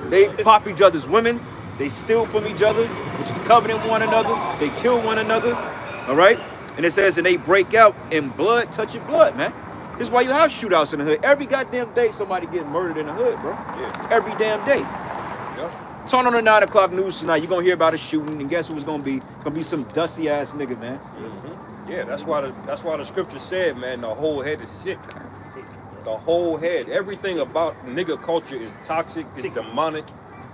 They pop each other's women. They steal from each other, which is coveting one another. They kill one another. All right? And it says, and they break out in blood, touching blood, man. This is why you have shootouts in the hood. Every goddamn day, somebody getting murdered in the hood, bro. Yeah. Every damn day. Yeah. Turn on the 9 o'clock news tonight. You're gonna hear about a shooting, and guess who it's gonna be? It's gonna be some dusty ass nigga, man. Mm-hmm. Yeah, that's why the scripture said, man, the whole head is sick. The whole head. Everything about nigga culture is toxic, it's demonic,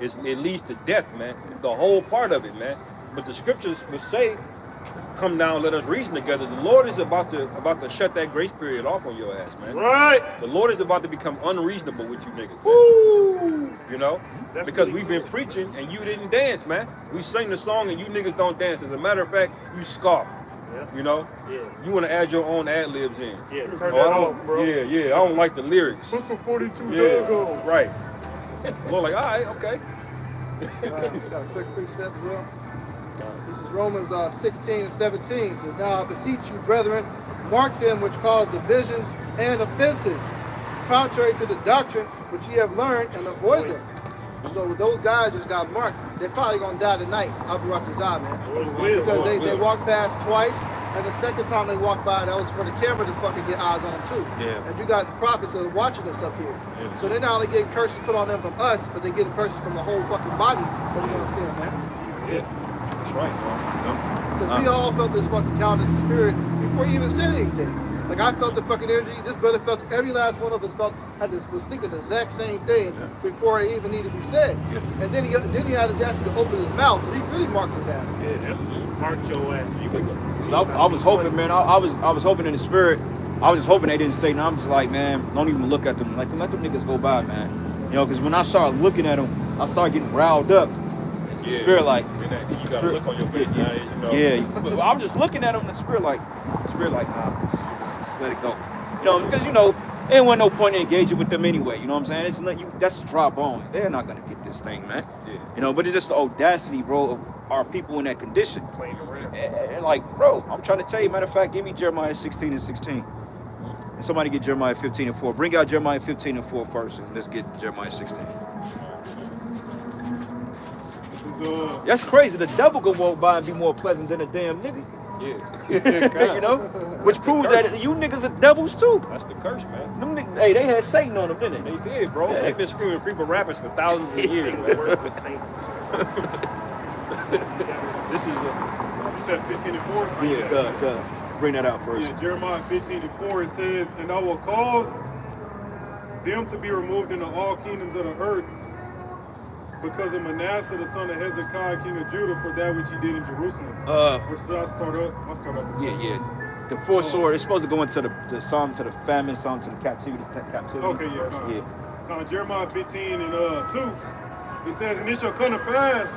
it leads to death, man. The whole part of it, man. But the scriptures will say, come down, let us reason together. The Lord is about to shut that grace period off on your ass, man. Right. The Lord is about to become unreasonable with you niggas, man. Woo. You know? That's Because really we've been good. preaching and you didn't dance, man. We sing the song and you niggas don't dance. As a matter of fact, you scoff. Yeah. You know? Yeah. You want to add your own ad-libs in. Yeah. Turn Oh, that I don't- off, bro. Yeah, I don't like the lyrics. Put some 42 Yeah, dog on. right. Lord, like, all right, okay. We got a quick precept as well. This is Romans 16 and 17. It says, now I beseech you, brethren, mark them which cause divisions and offenses, contrary to the doctrine which ye have learned, and avoid them. So those guys just got marked. They're probably gonna die tonight. I'll be right to Zah, man. Because they walked past twice, and the second time they walked by, that was for the camera to fucking get eyes on them too. Yeah. And you got the prophets that are watching us up here. Yeah. So they're not only getting curses put on them from us, but they're getting curses from the whole fucking body that's gonna see them, man. Yeah, that's right, bro. Because we all felt this fucking countess of spirit before he even said anything. Like I felt the fucking energy. This brother felt every last one of us was thinking the exact same thing before it even needed to be said. Yeah. And then he had the audacity to open his mouth. And he really marked his ass. Yeah. Mark your ass. I was hoping, man. I was hoping in the spirit. I was just hoping they didn't say. No, I'm just like, man, don't even look at them. Like, let them niggas go by, man. You know, because when I started looking at them, I started getting riled up. Yeah. Spirit like, You got a look on your face now, you know. yeah. I'm just looking at them. The spirit like, nah, just let it go. You know, because you know, there wasn't no point in engaging with them anyway. You know what I'm saying? It's not you. That's a dry bone. They're not gonna get this thing, man. Yeah. You know, but it's just the audacity, bro, of our people in that condition. Playing around. And like, bro, I'm trying to tell you, matter of fact, give me Jeremiah 16 and 16. And somebody get Jeremiah 15 and 4. Bring out Jeremiah 15 and 4 first, and let's get Jeremiah 16. That's crazy. The devil can walk by and be more pleasant than a damn nigga. Yeah. You know? Which proves that you niggas are devils too. That's the curse, man. Them niggas, hey, they had Satan on them, didn't they? They did, bro. Yeah. They've been screaming people rappers for thousands of years, man. Work with saints. This is you said 15 and 4? Yeah, God. Bring that out first. Yeah, Jeremiah 15 and 4, it says, and I will cause them to be removed into all kingdoms of the earth because of Manasseh, the son of Hezekiah, king of Judah, for that which he did in Jerusalem. Or should I start up? I'll start up. Yeah. The fourth sword is supposed to go into the psalm to the famine, psalm to the captivity. Okay, yeah. Jeremiah 15 and 2, it says, and it shall come to pass,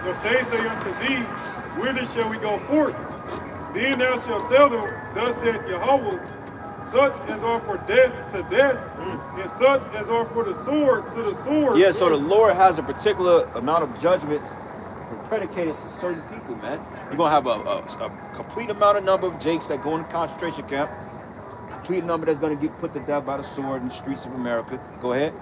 if they say unto thee, whither shall we go forth? Then thou shalt tell them, thus saith Yahweh, such as are for death to death, and such as are for the sword to the sword. Yeah, so the Lord has a particular amount of judgments predicated to certain people, man. You're gonna have a complete amount of number of Jakes that go in the concentration camp, complete number that's gonna get put to death by the sword in the streets of America. Go ahead.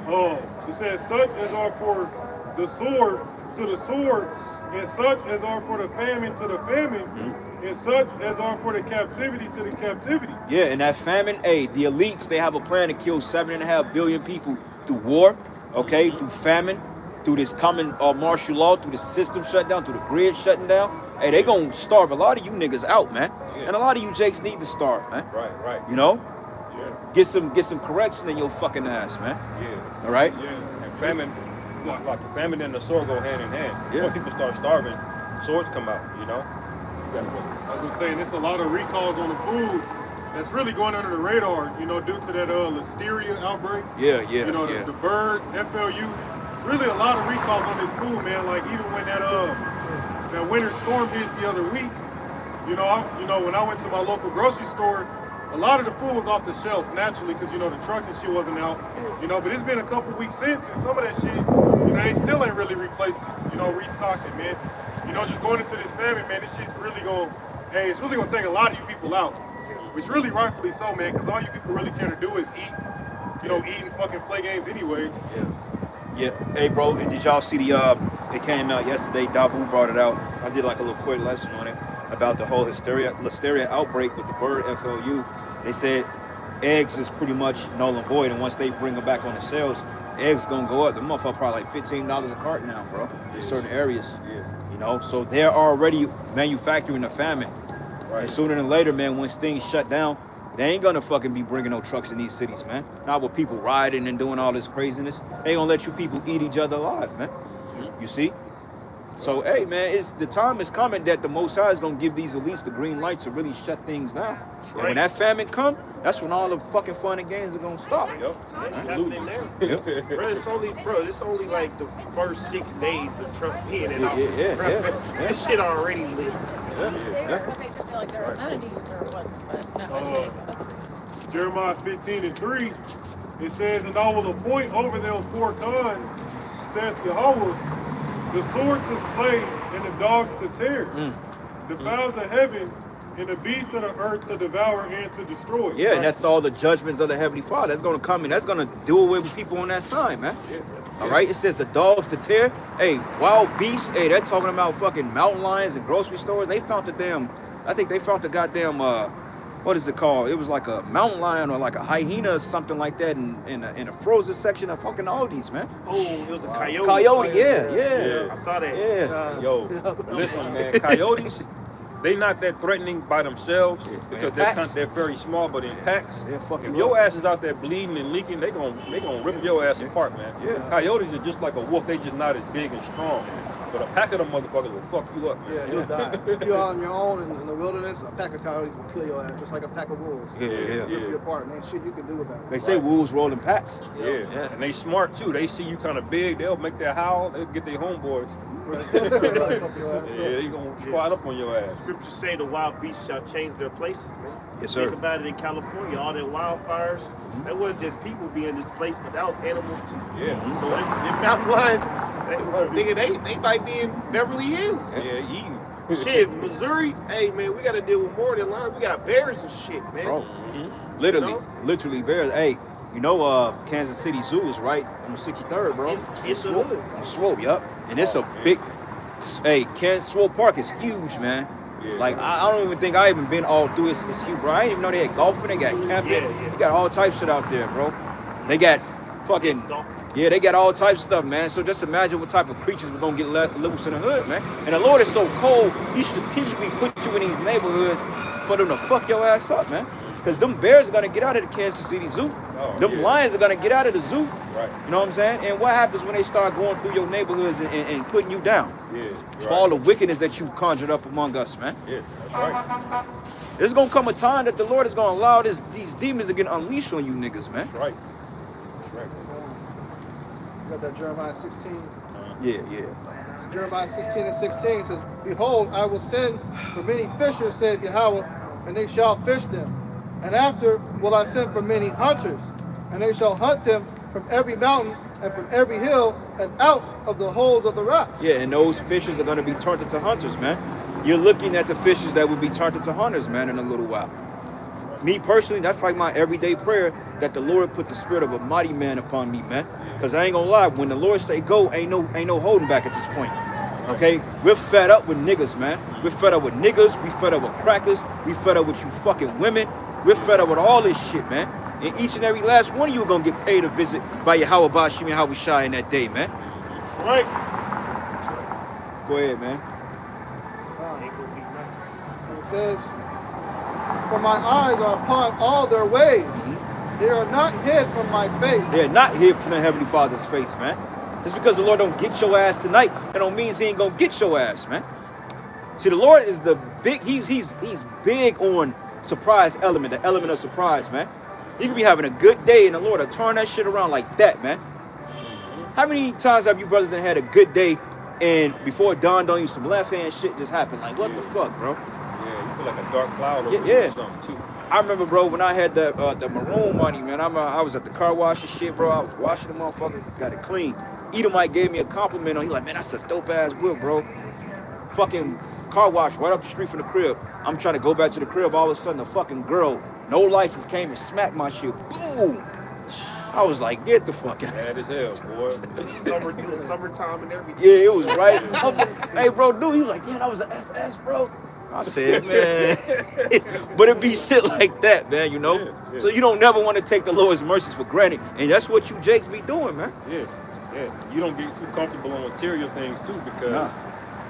Oh, it says, such as are for the sword to the sword, and such as are for the famine to the famine, and such as are for the captivity to the captivity. Yeah, and that famine, hey, the elites, they have a plan to kill 7.5 billion people through war, okay, through famine, through this common martial law, through the system shutdown, through the grid shutting down. Hey, they gonna starve a lot of you niggas out, man. Yeah. And a lot of you Jakes need to starve, man. Right. You know? Yeah. Get some correction in your fucking ass, man. Yeah. All right? Yeah. And famine, like the famine and the sword go hand in hand. Yeah. When people start starving, swords come out, you know? I was saying, there's a lot of recalls on the food that's really going under the radar, you know, due to that listeria outbreak. Yeah. You know, the bird, FLU. It's really a lot of recalls on this food, man. Like even when that winter storm hit the other week, you know, when I went to my local grocery store, a lot of the food was off the shelves naturally because, you know, the trucks and shit wasn't out, you know, but it's been a couple weeks since, and some of that shit, you know, they still ain't really replaced it, you know, restocked it, man. You know, just going into this famine, man, this shit's really it's really gonna take a lot of you people out, which really rightfully so, man, because all you people really care to do is eat, you know, eat and fucking play games anyway. Yeah. Hey, bro, and did y'all see it came out yesterday, Dabu brought it out. I did like a little quick lesson on it. about the whole listeria outbreak with the bird FLU. They said eggs is pretty much null and void, and once they bring them back on the shelves, eggs gonna go up. The motherfucker probably like $15 a carton now, bro, in certain areas. Yeah. You know, so they're already manufacturing a famine. Right. And sooner than later, man, once things shut down, they ain't gonna fucking be bringing no trucks in these cities, man. Not with people riding and doing all this craziness. They gonna let you people eat each other alive, man. You see? So, hey, man, the time is coming that the Most High is gonna give these elites the green light to really shut things down. And when that famine come, that's when all the fucking fun and games are gonna stop. Yep. It's happening now. Bro, it's only like the first 6 days of Trump being in office. This shit already lit. They may just say like their amenities or what's, but no, it's Jeremiah 15:3, it says, and I will appoint over them 4 tons, saith Yahweh, the sword to slay and the dogs to tear, the fowls of heaven and the beasts of the earth to devour and to destroy. Yeah, and that's all the judgments of the Heavenly Father. That's gonna come in. That's gonna do away with people on that side, man. All right, it says the dogs to tear. Hey, wild beasts. Hey, they're talking about fucking mountain lions and grocery stores. They found I think they found the goddamn, what is it called? It was like a mountain lion or like a hyena or something like that in a frozen section of fucking Aldi's, man. Oh, it was a coyote. Coyote, yeah. I saw that. Yeah. Yo, listen, man, coyotes, they not that threatening by themselves because they're very small, but in packs, They're fucking if your ass is out there bleeding and leaking, they gonna rip your ass apart, man. Yeah. Coyotes are just like a wolf, they just not as big and strong. But a pack of them motherfuckers will fuck you up, man. Yeah, you'll die. If you're on your own in the wilderness, a pack of coyotes will kill your ass, just like a pack of wolves. Yeah. Rip you apart, and ain't shit you can do about it. They say wolves roll in packs. Yeah. And they smart too. They see you kind of big, they'll make that howl, they'll get their homeboys. Right. Fuck your ass up. Yeah, they gonna squat up on your ass. Scriptures say the wild beasts shall change their places, man. Yes, sir. Think about it in California, all that wildfires. That wasn't just people being displaced, but that was animals too. Yeah. So them mountain lions, they might be in Beverly Hills. Yeah, eating. Shit, Missouri, hey man, we gotta deal with more than lions. We got bears and shit, man. Bro, literally bears. Hey, you know, Kansas City Zoo is right on the 63rd, bro. It's the hood. Swope, yup. And it's a big, hey, Kansas Swope Park is huge, man. Yeah. Like, I don't even think I even been all through it. It's huge, bro. I didn't even know they had golfing, they got camping. Yeah. They got all types of shit out there, bro. They got fucking, Disc golf. yeah, they got all types of stuff, man. So just imagine what type of creatures we're gonna get let loose in the hood, man. And the Lord is so cold, he strategically put you in these neighborhoods for them to fuck your ass up, man. Because them bears are gonna get out of the Kansas City Zoo. Them lions are gonna get out of the zoo. Right. You know what I'm saying? And what happens when they start going through your neighborhoods and putting you down? Yeah. For all the wickedness that you've conjured up among us, man. Yeah, that's right. There's gonna come a time that the Lord is gonna allow these demons to get unleashed on you niggas, man. That's right. That's right. You got that Jeremiah 16. Yeah. So Jeremiah 16:16 says, behold, I will send for many fishers, saith Yahweh, and they shall fish them. And after will I send for many hunters, and they shall hunt them from every mountain and from every hill and out of the holes of the rocks. Yeah, and those fishers are gonna be turned into hunters, man. You're looking at the fishers that will be turned into hunters, man, in a little while. Me personally, that's like my everyday prayer, that the Lord put the spirit of a mighty man upon me, man. Because I ain't gonna lie, when the Lord say go, ain't no holding back at this point. Okay? We're fed up with niggas, man. We're fed up with niggas, we fed up with crackers, we fed up with you fucking women. We're fed up with all this shit, man. And each and every last one of you are gonna get paid a visit by Yahweh Bashim and Yahweh Shai in that day, man. Right. Go ahead, man. It says, for my eyes are upon all their ways. They are not hid from my face. They're not here from the Heavenly Father's face, man. Just because the Lord don't get your ass tonight, that don't mean he ain't gonna get your ass, man. See, the Lord is the big, he's big on surprise element, the element of surprise, man. You could be having a good day and the Lord will turn that shit around like that, man. How many times have you brothers that had a good day and before it dawned on you, some left hand shit just happened? Like, what the fuck, bro? Yeah, you feel like a dark cloud over Yeah. you or something too. I remember, bro, when I had the maroon money, man. I was at the car wash and shit, bro. I was washing the motherfucker, got it clean. Edomite gave me a compliment on. He like, man, that's a dope ass whip, bro. Fucking car wash right up the street from the crib. I'm trying to go back to the crib. All of a sudden, a fucking girl, no license, came and smacked my shit. Boom! I was like, get the fuck out. Bad as hell, boy. Summertime and everything. Yeah, it was right. Hey, bro, dude, he was like, yeah, that was an SS, bro. I said, man. But it be shit like that, man, you know? Yeah, yeah. So you don't never want to take the Lord's mercies for granted. And that's what you Jakes be doing, man. Yeah, yeah. You don't get too comfortable on material things too, because Nah.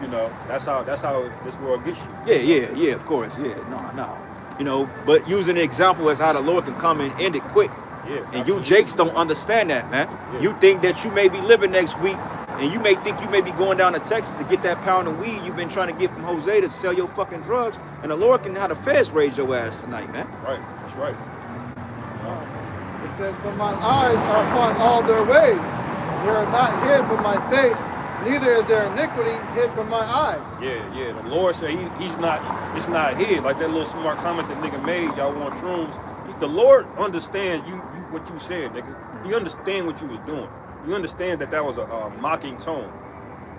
you know that's how this world gets you. Yeah, of course. Yeah, no. You know, but using the example as how the Lord can come and end it quick. Yeah. And you absolutely. Jakes don't understand that, man. Yeah. You think that you may be living next week, and you may think you may be going down to Texas to get that pound of weed you've been trying to get from Jose to sell your fucking drugs, and the Lord can have the feds raise your ass tonight, man. Right. That's right. It says, "For my eyes are upon all their ways. They are not hid from my face, neither is their iniquity hid from my eyes." Yeah. The Lord said he's not. It's not hid. Like that little smart comment that nigga made. Y'all want shrooms? The Lord understands you what you said, nigga. He understand what you was doing. You understand that was a mocking tone.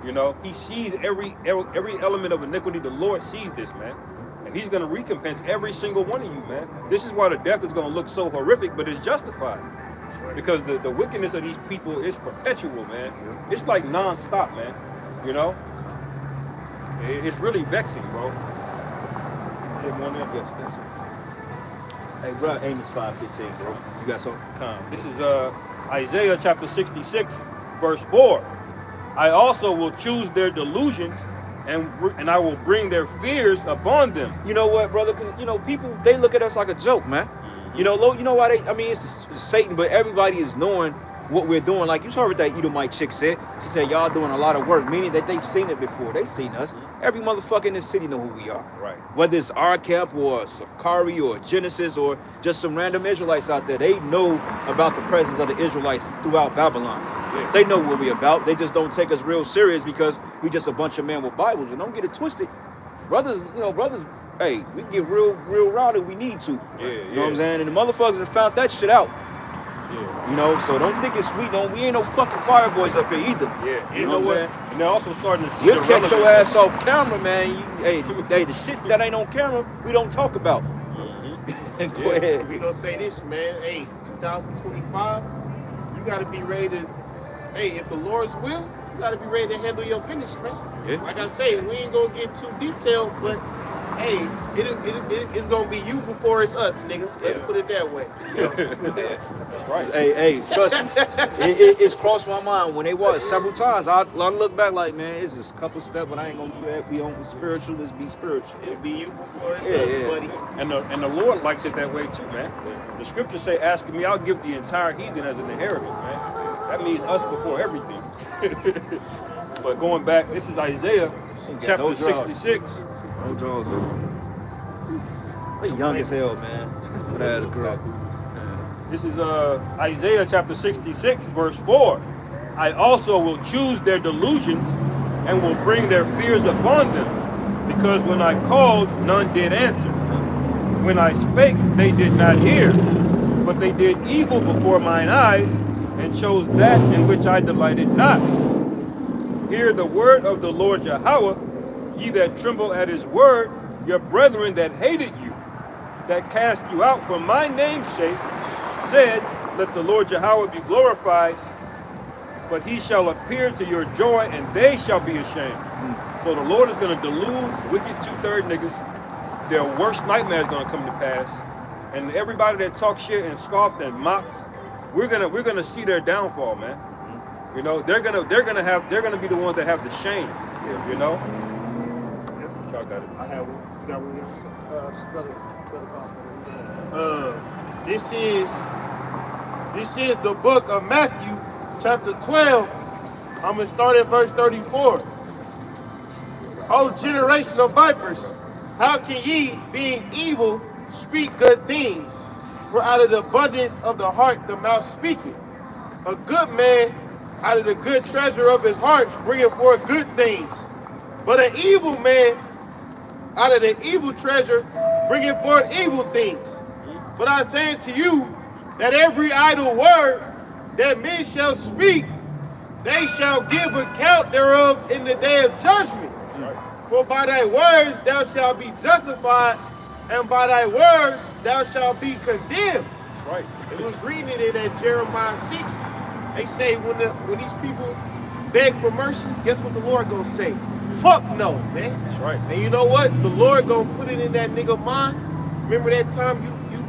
You know, he sees every element of iniquity. The Lord sees this, man. And he's going to recompense every single one of you, man. This is why the death is going to look so horrific, but it's justified. Because the wickedness of these people is perpetual, man. It's like non-stop, man. You know? It's really vexing, bro. Yes. Hey, bro, Amos 5:15, bro. You got something? This is Isaiah chapter 66, verse 4. I also will choose their delusions, and I will bring their fears upon them. You know what, brother? Because, you know, people, they look at us like a joke, man. You know why it's Satan, but everybody is knowing what we're doing. Like you heard what that Edomite chick said. She said, y'all doing a lot of work, meaning that they've seen it before. They've seen us. Every motherfucker in this city know who we are. Right. Whether it's our camp or Sakari or Genesis or just some random Israelites out there, they know about the presence of the Israelites throughout Babylon. Yeah. They know what we about. They just don't take us real serious because we just a bunch of men with Bibles. And don't get it twisted. Brothers, hey, we can get real rowdy if we need to. Yeah, You know what I'm saying? And the motherfuckers have found that shit out. Yeah. You know, so don't think it's sweet. We ain't no fucking choir boys up here either. Yeah. You know what I'm saying? And they're also starting to see You'll the catch your relevance. ass off camera, man. Hey, the shit that ain't on camera, we don't talk about. Mhm. Go ahead. We gonna say this, man. Hey, 2025, you gotta be ready to. Hey, if the Lord's will, you gotta be ready to handle your business, man. Yeah. Like I say, we ain't gonna get too detailed, but hey, it's gonna be you before it's us, nigga. Let's put it that way. Right. Hey, trust me. It's crossed my mind when they was several times. I look back like, man, it's just a couple steps, but I ain't gonna do that. We on spiritual, let's be spiritual. It'll be you before it's Yeah, us, yeah. buddy. And the Lord likes it that way too, man. The scriptures say, "Ask me, I'll give the entire heathen as an inheritance," man. That means us before everything. But going back, this is Isaiah chapter no drugs. 66. No drugs. They young as hell, man. Good ass girl. This is Isaiah chapter 66, verse 4. I also will choose their delusions and will bring their fears upon them, because when I called, none did answer. When I spake, they did not hear, but they did evil before mine eyes, and chose that in which I delighted not. Hear the word of the Lord Yahweh, ye that tremble at his word, your brethren that hated you, that cast you out for my name's sake, said, let the Lord Yahweh be glorified, but he shall appear to your joy, and they shall be ashamed. So the Lord is going to delude wicked 2/3 niggas. Their worst nightmare is going to come to pass, and everybody that talked shit and scoffed and mocked, we're gonna see their downfall, man. You know, they're gonna be the ones that have the shame. You know. Y'all got it. I have one. You got one else? Just brother This is the book of Matthew, chapter 12. I'm gonna start at verse 34. O generation of vipers, how can ye, being evil, speak good things? For out of the abundance of the heart the mouth speaketh. A good man out of the good treasure of his heart bringeth forth good things. But an evil man out of the evil treasure bringeth forth evil things. But I say unto you that every idle word that men shall speak, they shall give account thereof in the day of judgment. For by thy words thou shalt be justified, and by thy words thou shalt be condemned. Right. It was reading it at Jeremiah 6. They say when these people beg for mercy, guess what the Lord gonna say? Fuck no, man. That's right. And you know what? The Lord gonna put it in that nigga mind. Remember that time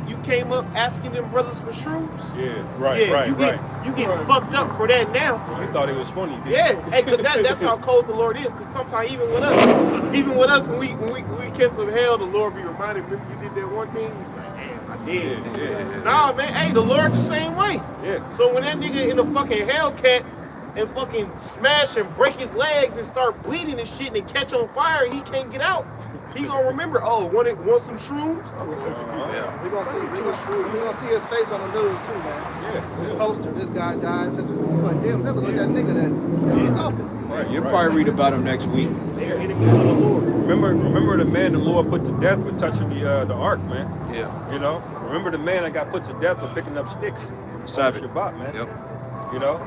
you came up asking them brothers for shrooms? Yeah, right, Yeah, right, you right. get fucked up for that now. You thought it was funny, didn't Yeah, you? hey, cause that's how cold the Lord is. Cause sometimes even with us, when we catch some hell, the Lord be reminded, remember you did that one thing? He's like, damn, I did. Yeah. Nah, man, hey, the Lord the same way. Yeah. So when that nigga in the fucking Hellcat and fucking smash and break his legs and start bleeding and shit and catch on fire, he can't get out. He gonna remember, oh, want some shrooms? Okay. Yeah. We're gonna see his face on the news too, man. Yeah. This poster, this guy dies. Like, damn, that look like that nigga that was scoffing. Right. You'll right. probably read about him next week. They are enemies of the Lord. Remember the man the Lord put to death for touching the ark, man. Yeah. You know. Remember the man that got put to death for picking up sticks. Sabbath. On Shabbat, man. Yep. You know.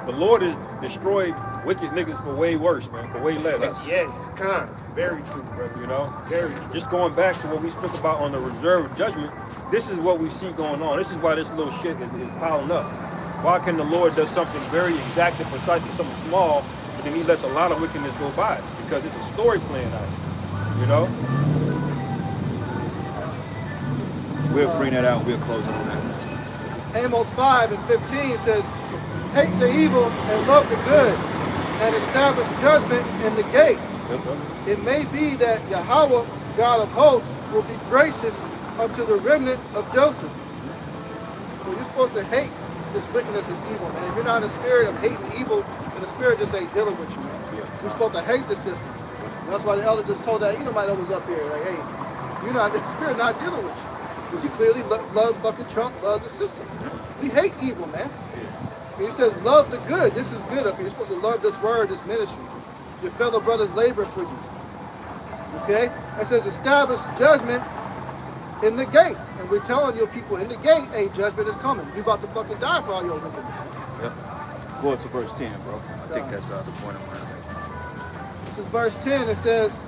The Lord has destroyed wicked niggas for way worse, man. For way less. Yes, kind. Very true, brother. You know. Very true. Just going back to what we spoke about on the reserved judgment, this is what we see going on. This is why this little shit is piling up. Why can the Lord do something very exact and precisely, something small, but then he lets a lot of wickedness go by? Because it's a story playing out. You know? We'll bring that out. We'll close it on that. This is Amos 5:15 says, hate the evil and love the good, and establish judgment in the gate. It may be that Yahweh, God of hosts, will be gracious unto the remnant of Joseph. So you're supposed to hate this wickedness, this evil, man. If you're not in the spirit of hating evil, then the spirit just ain't dealing with you, man. You're supposed to hate the system. And that's why the elder just told that Edomite that was up here, like, hey, the spirit not dealing with you. Because he clearly loves fucking Trump, loves the system. We hate evil, man. And he says, love the good. This is good up here. You're supposed to love this word, this ministry. Your fellow brothers labor for you. Okay? It says, establish judgment in the gate. And we're telling your people in the gate, hey, judgment is coming. You about to fucking die for all your wickedness. Yep. Go to verse 10, bro. I think that's the point I'm trying to make. This is verse 10. It says,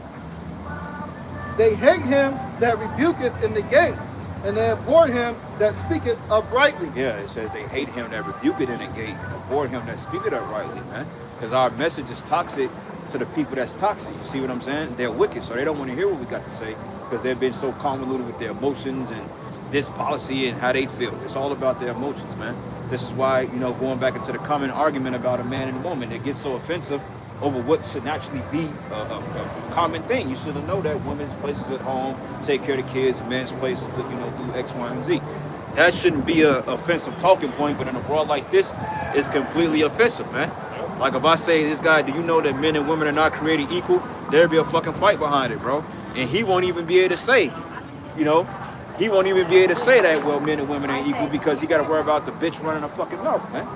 they hate him that rebuketh in the gate, and they abhor him that speaketh uprightly. Yeah, it says they hate him that rebuke it in the gate, and abhor him that speak it uprightly, man. Because our message is toxic to the people that's toxic. You see what I'm saying? They're wicked, so they don't want to hear what we got to say because they've been so convoluted with their emotions and this policy and how they feel. It's all about their emotions, man. This is why, going back into the common argument about a man and a woman, it gets so offensive over what should naturally be a common thing. You should know that women's place is at home, take care of the kids, men's place is, do X, Y, and Z. That shouldn't be an offensive talking point, but in a world like this, it's completely offensive, man. Like if I say to this guy, do you know that men and women are not created equal? There'll be a fucking fight behind it, bro. And he won't even be able to say, he won't even be able to say that, well, men and women ain't equal because he got to worry about the bitch running a fucking mouth, man.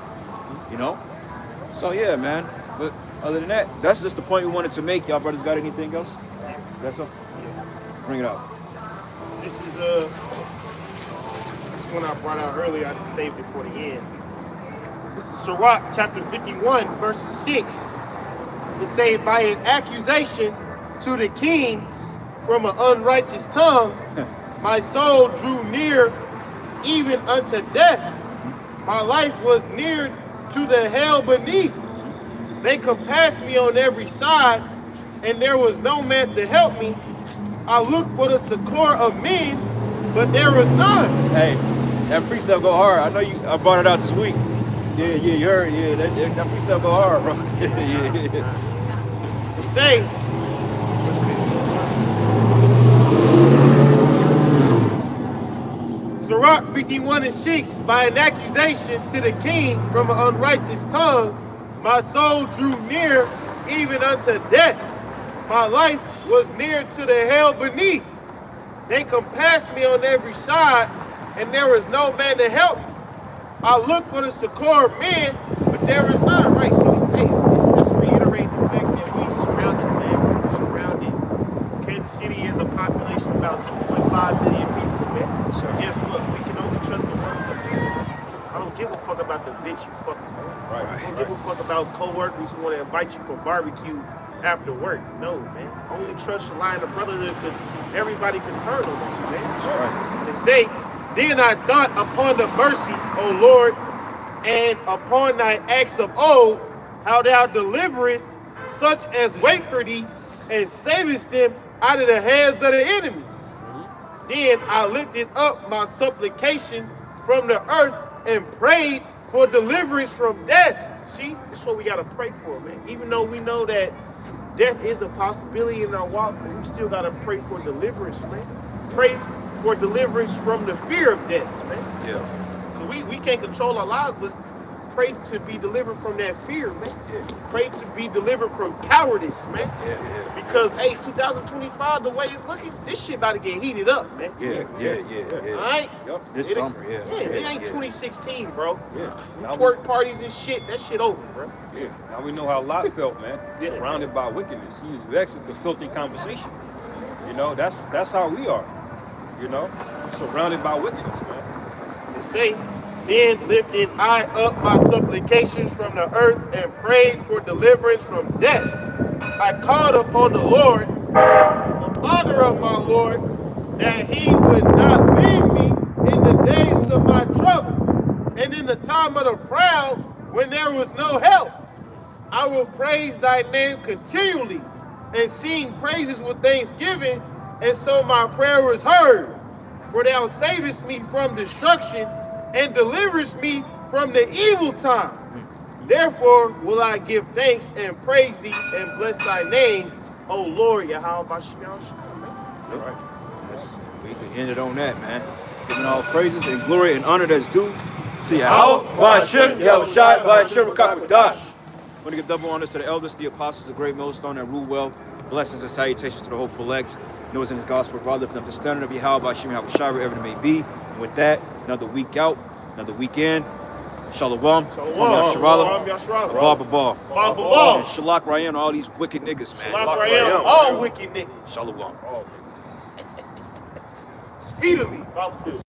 So yeah, man. But other than that, that's just the point we wanted to make. Y'all brothers got anything else? That's all? Bring it out. This is one I brought out earlier. I just saved it for the end. This is Sirach chapter 51, verses 6. It says, by an accusation to the king from an unrighteous tongue, my soul drew near even unto death. My life was near to the hell beneath. They compassed me on every side, and there was no man to help me. I looked for the succor of men, but there was none. Hey, that precept go hard. I know I brought it out this week. Yeah, you heard. Yeah, that precept go hard, bro. yeah. Say, Sirach 51:6, by an accusation to the king from an unrighteous tongue, my soul drew near even unto death. My life was near to the hell beneath. They compassed me on every side, and there was no man to help me. I looked for the succor of men, but there is none. Right, so hey, let's reiterate the fact that we surrounded, man. We're surrounded. Kansas City is a population of about 2.5 million people, man. So guess what? We can only trust the ones that we. I don't give a fuck about the bitch you fucking know. Right. I don't give a fuck about coworkers who want to invite you for barbecue after work. No, man. Only trust your line of brotherhood because everybody can turn on us, man. Right. They say, then I thought upon the mercy, O Lord, and upon thy acts of old, how thou deliverest such as wait for thee, and savest them out of the hands of the enemies. Then I lifted up my supplication from the earth and prayed for deliverance from death. See, that's what we gotta pray for, man. Even though we know that death is a possibility in our walk, but we still gotta pray for deliverance, man. Pray for deliverance from the fear of death, man. Yeah. Cause we can't control our lives, but pray to be delivered from that fear, man. Yeah. Pray to be delivered from cowardice, man. Yeah. Because, hey, 2025, the way it's looking, this shit about to get heated up, man. Yeah. All right? Yep. This It- summer, yeah. Yeah, it ain't 2016, bro. Yeah. Twerk parties and shit, that shit over, bro. Yeah. Now we know how Lot felt, man. Yeah. Surrounded by wickedness. He was vexed with the filthy conversation. You know, that's how we are. You know, surrounded by wickedness, man. It say, then lifted I up my supplications from the earth and prayed for deliverance from death. I called upon the Lord, the Father of my Lord, that he would not leave me in the days of my trouble, and in the time of the proud, when there was no help. I will praise thy name continually, and sing praises with thanksgiving, and so my prayer was heard. For thou savest me from destruction, and deliverest me from the evil time. Therefore will I give thanks and praise thee and bless thy name, O Lord Yahweh Bashem Yahweh. Right. We can end it on that, man. Giving all praises and glory and honor that's due to Yahweh Bashem Yahushai Bashem Rakakadash. I want to give double honors to the elders, the apostles, the great millstone that rule well. Blessings and salutations to the hopeful elect. Knows in his gospel, God lifting up the standard of Yahweh Bashem Yahushai wherever it may be. And with that, another week out, another weekend. Shalom. Shalom. Yasharallah. Yasharallah. Baba Ball. Baba Ball. And Shalak Ryan, all these wicked niggas, man. Shalak Rayam, all wicked niggas. Shalom. Speedily. Baba.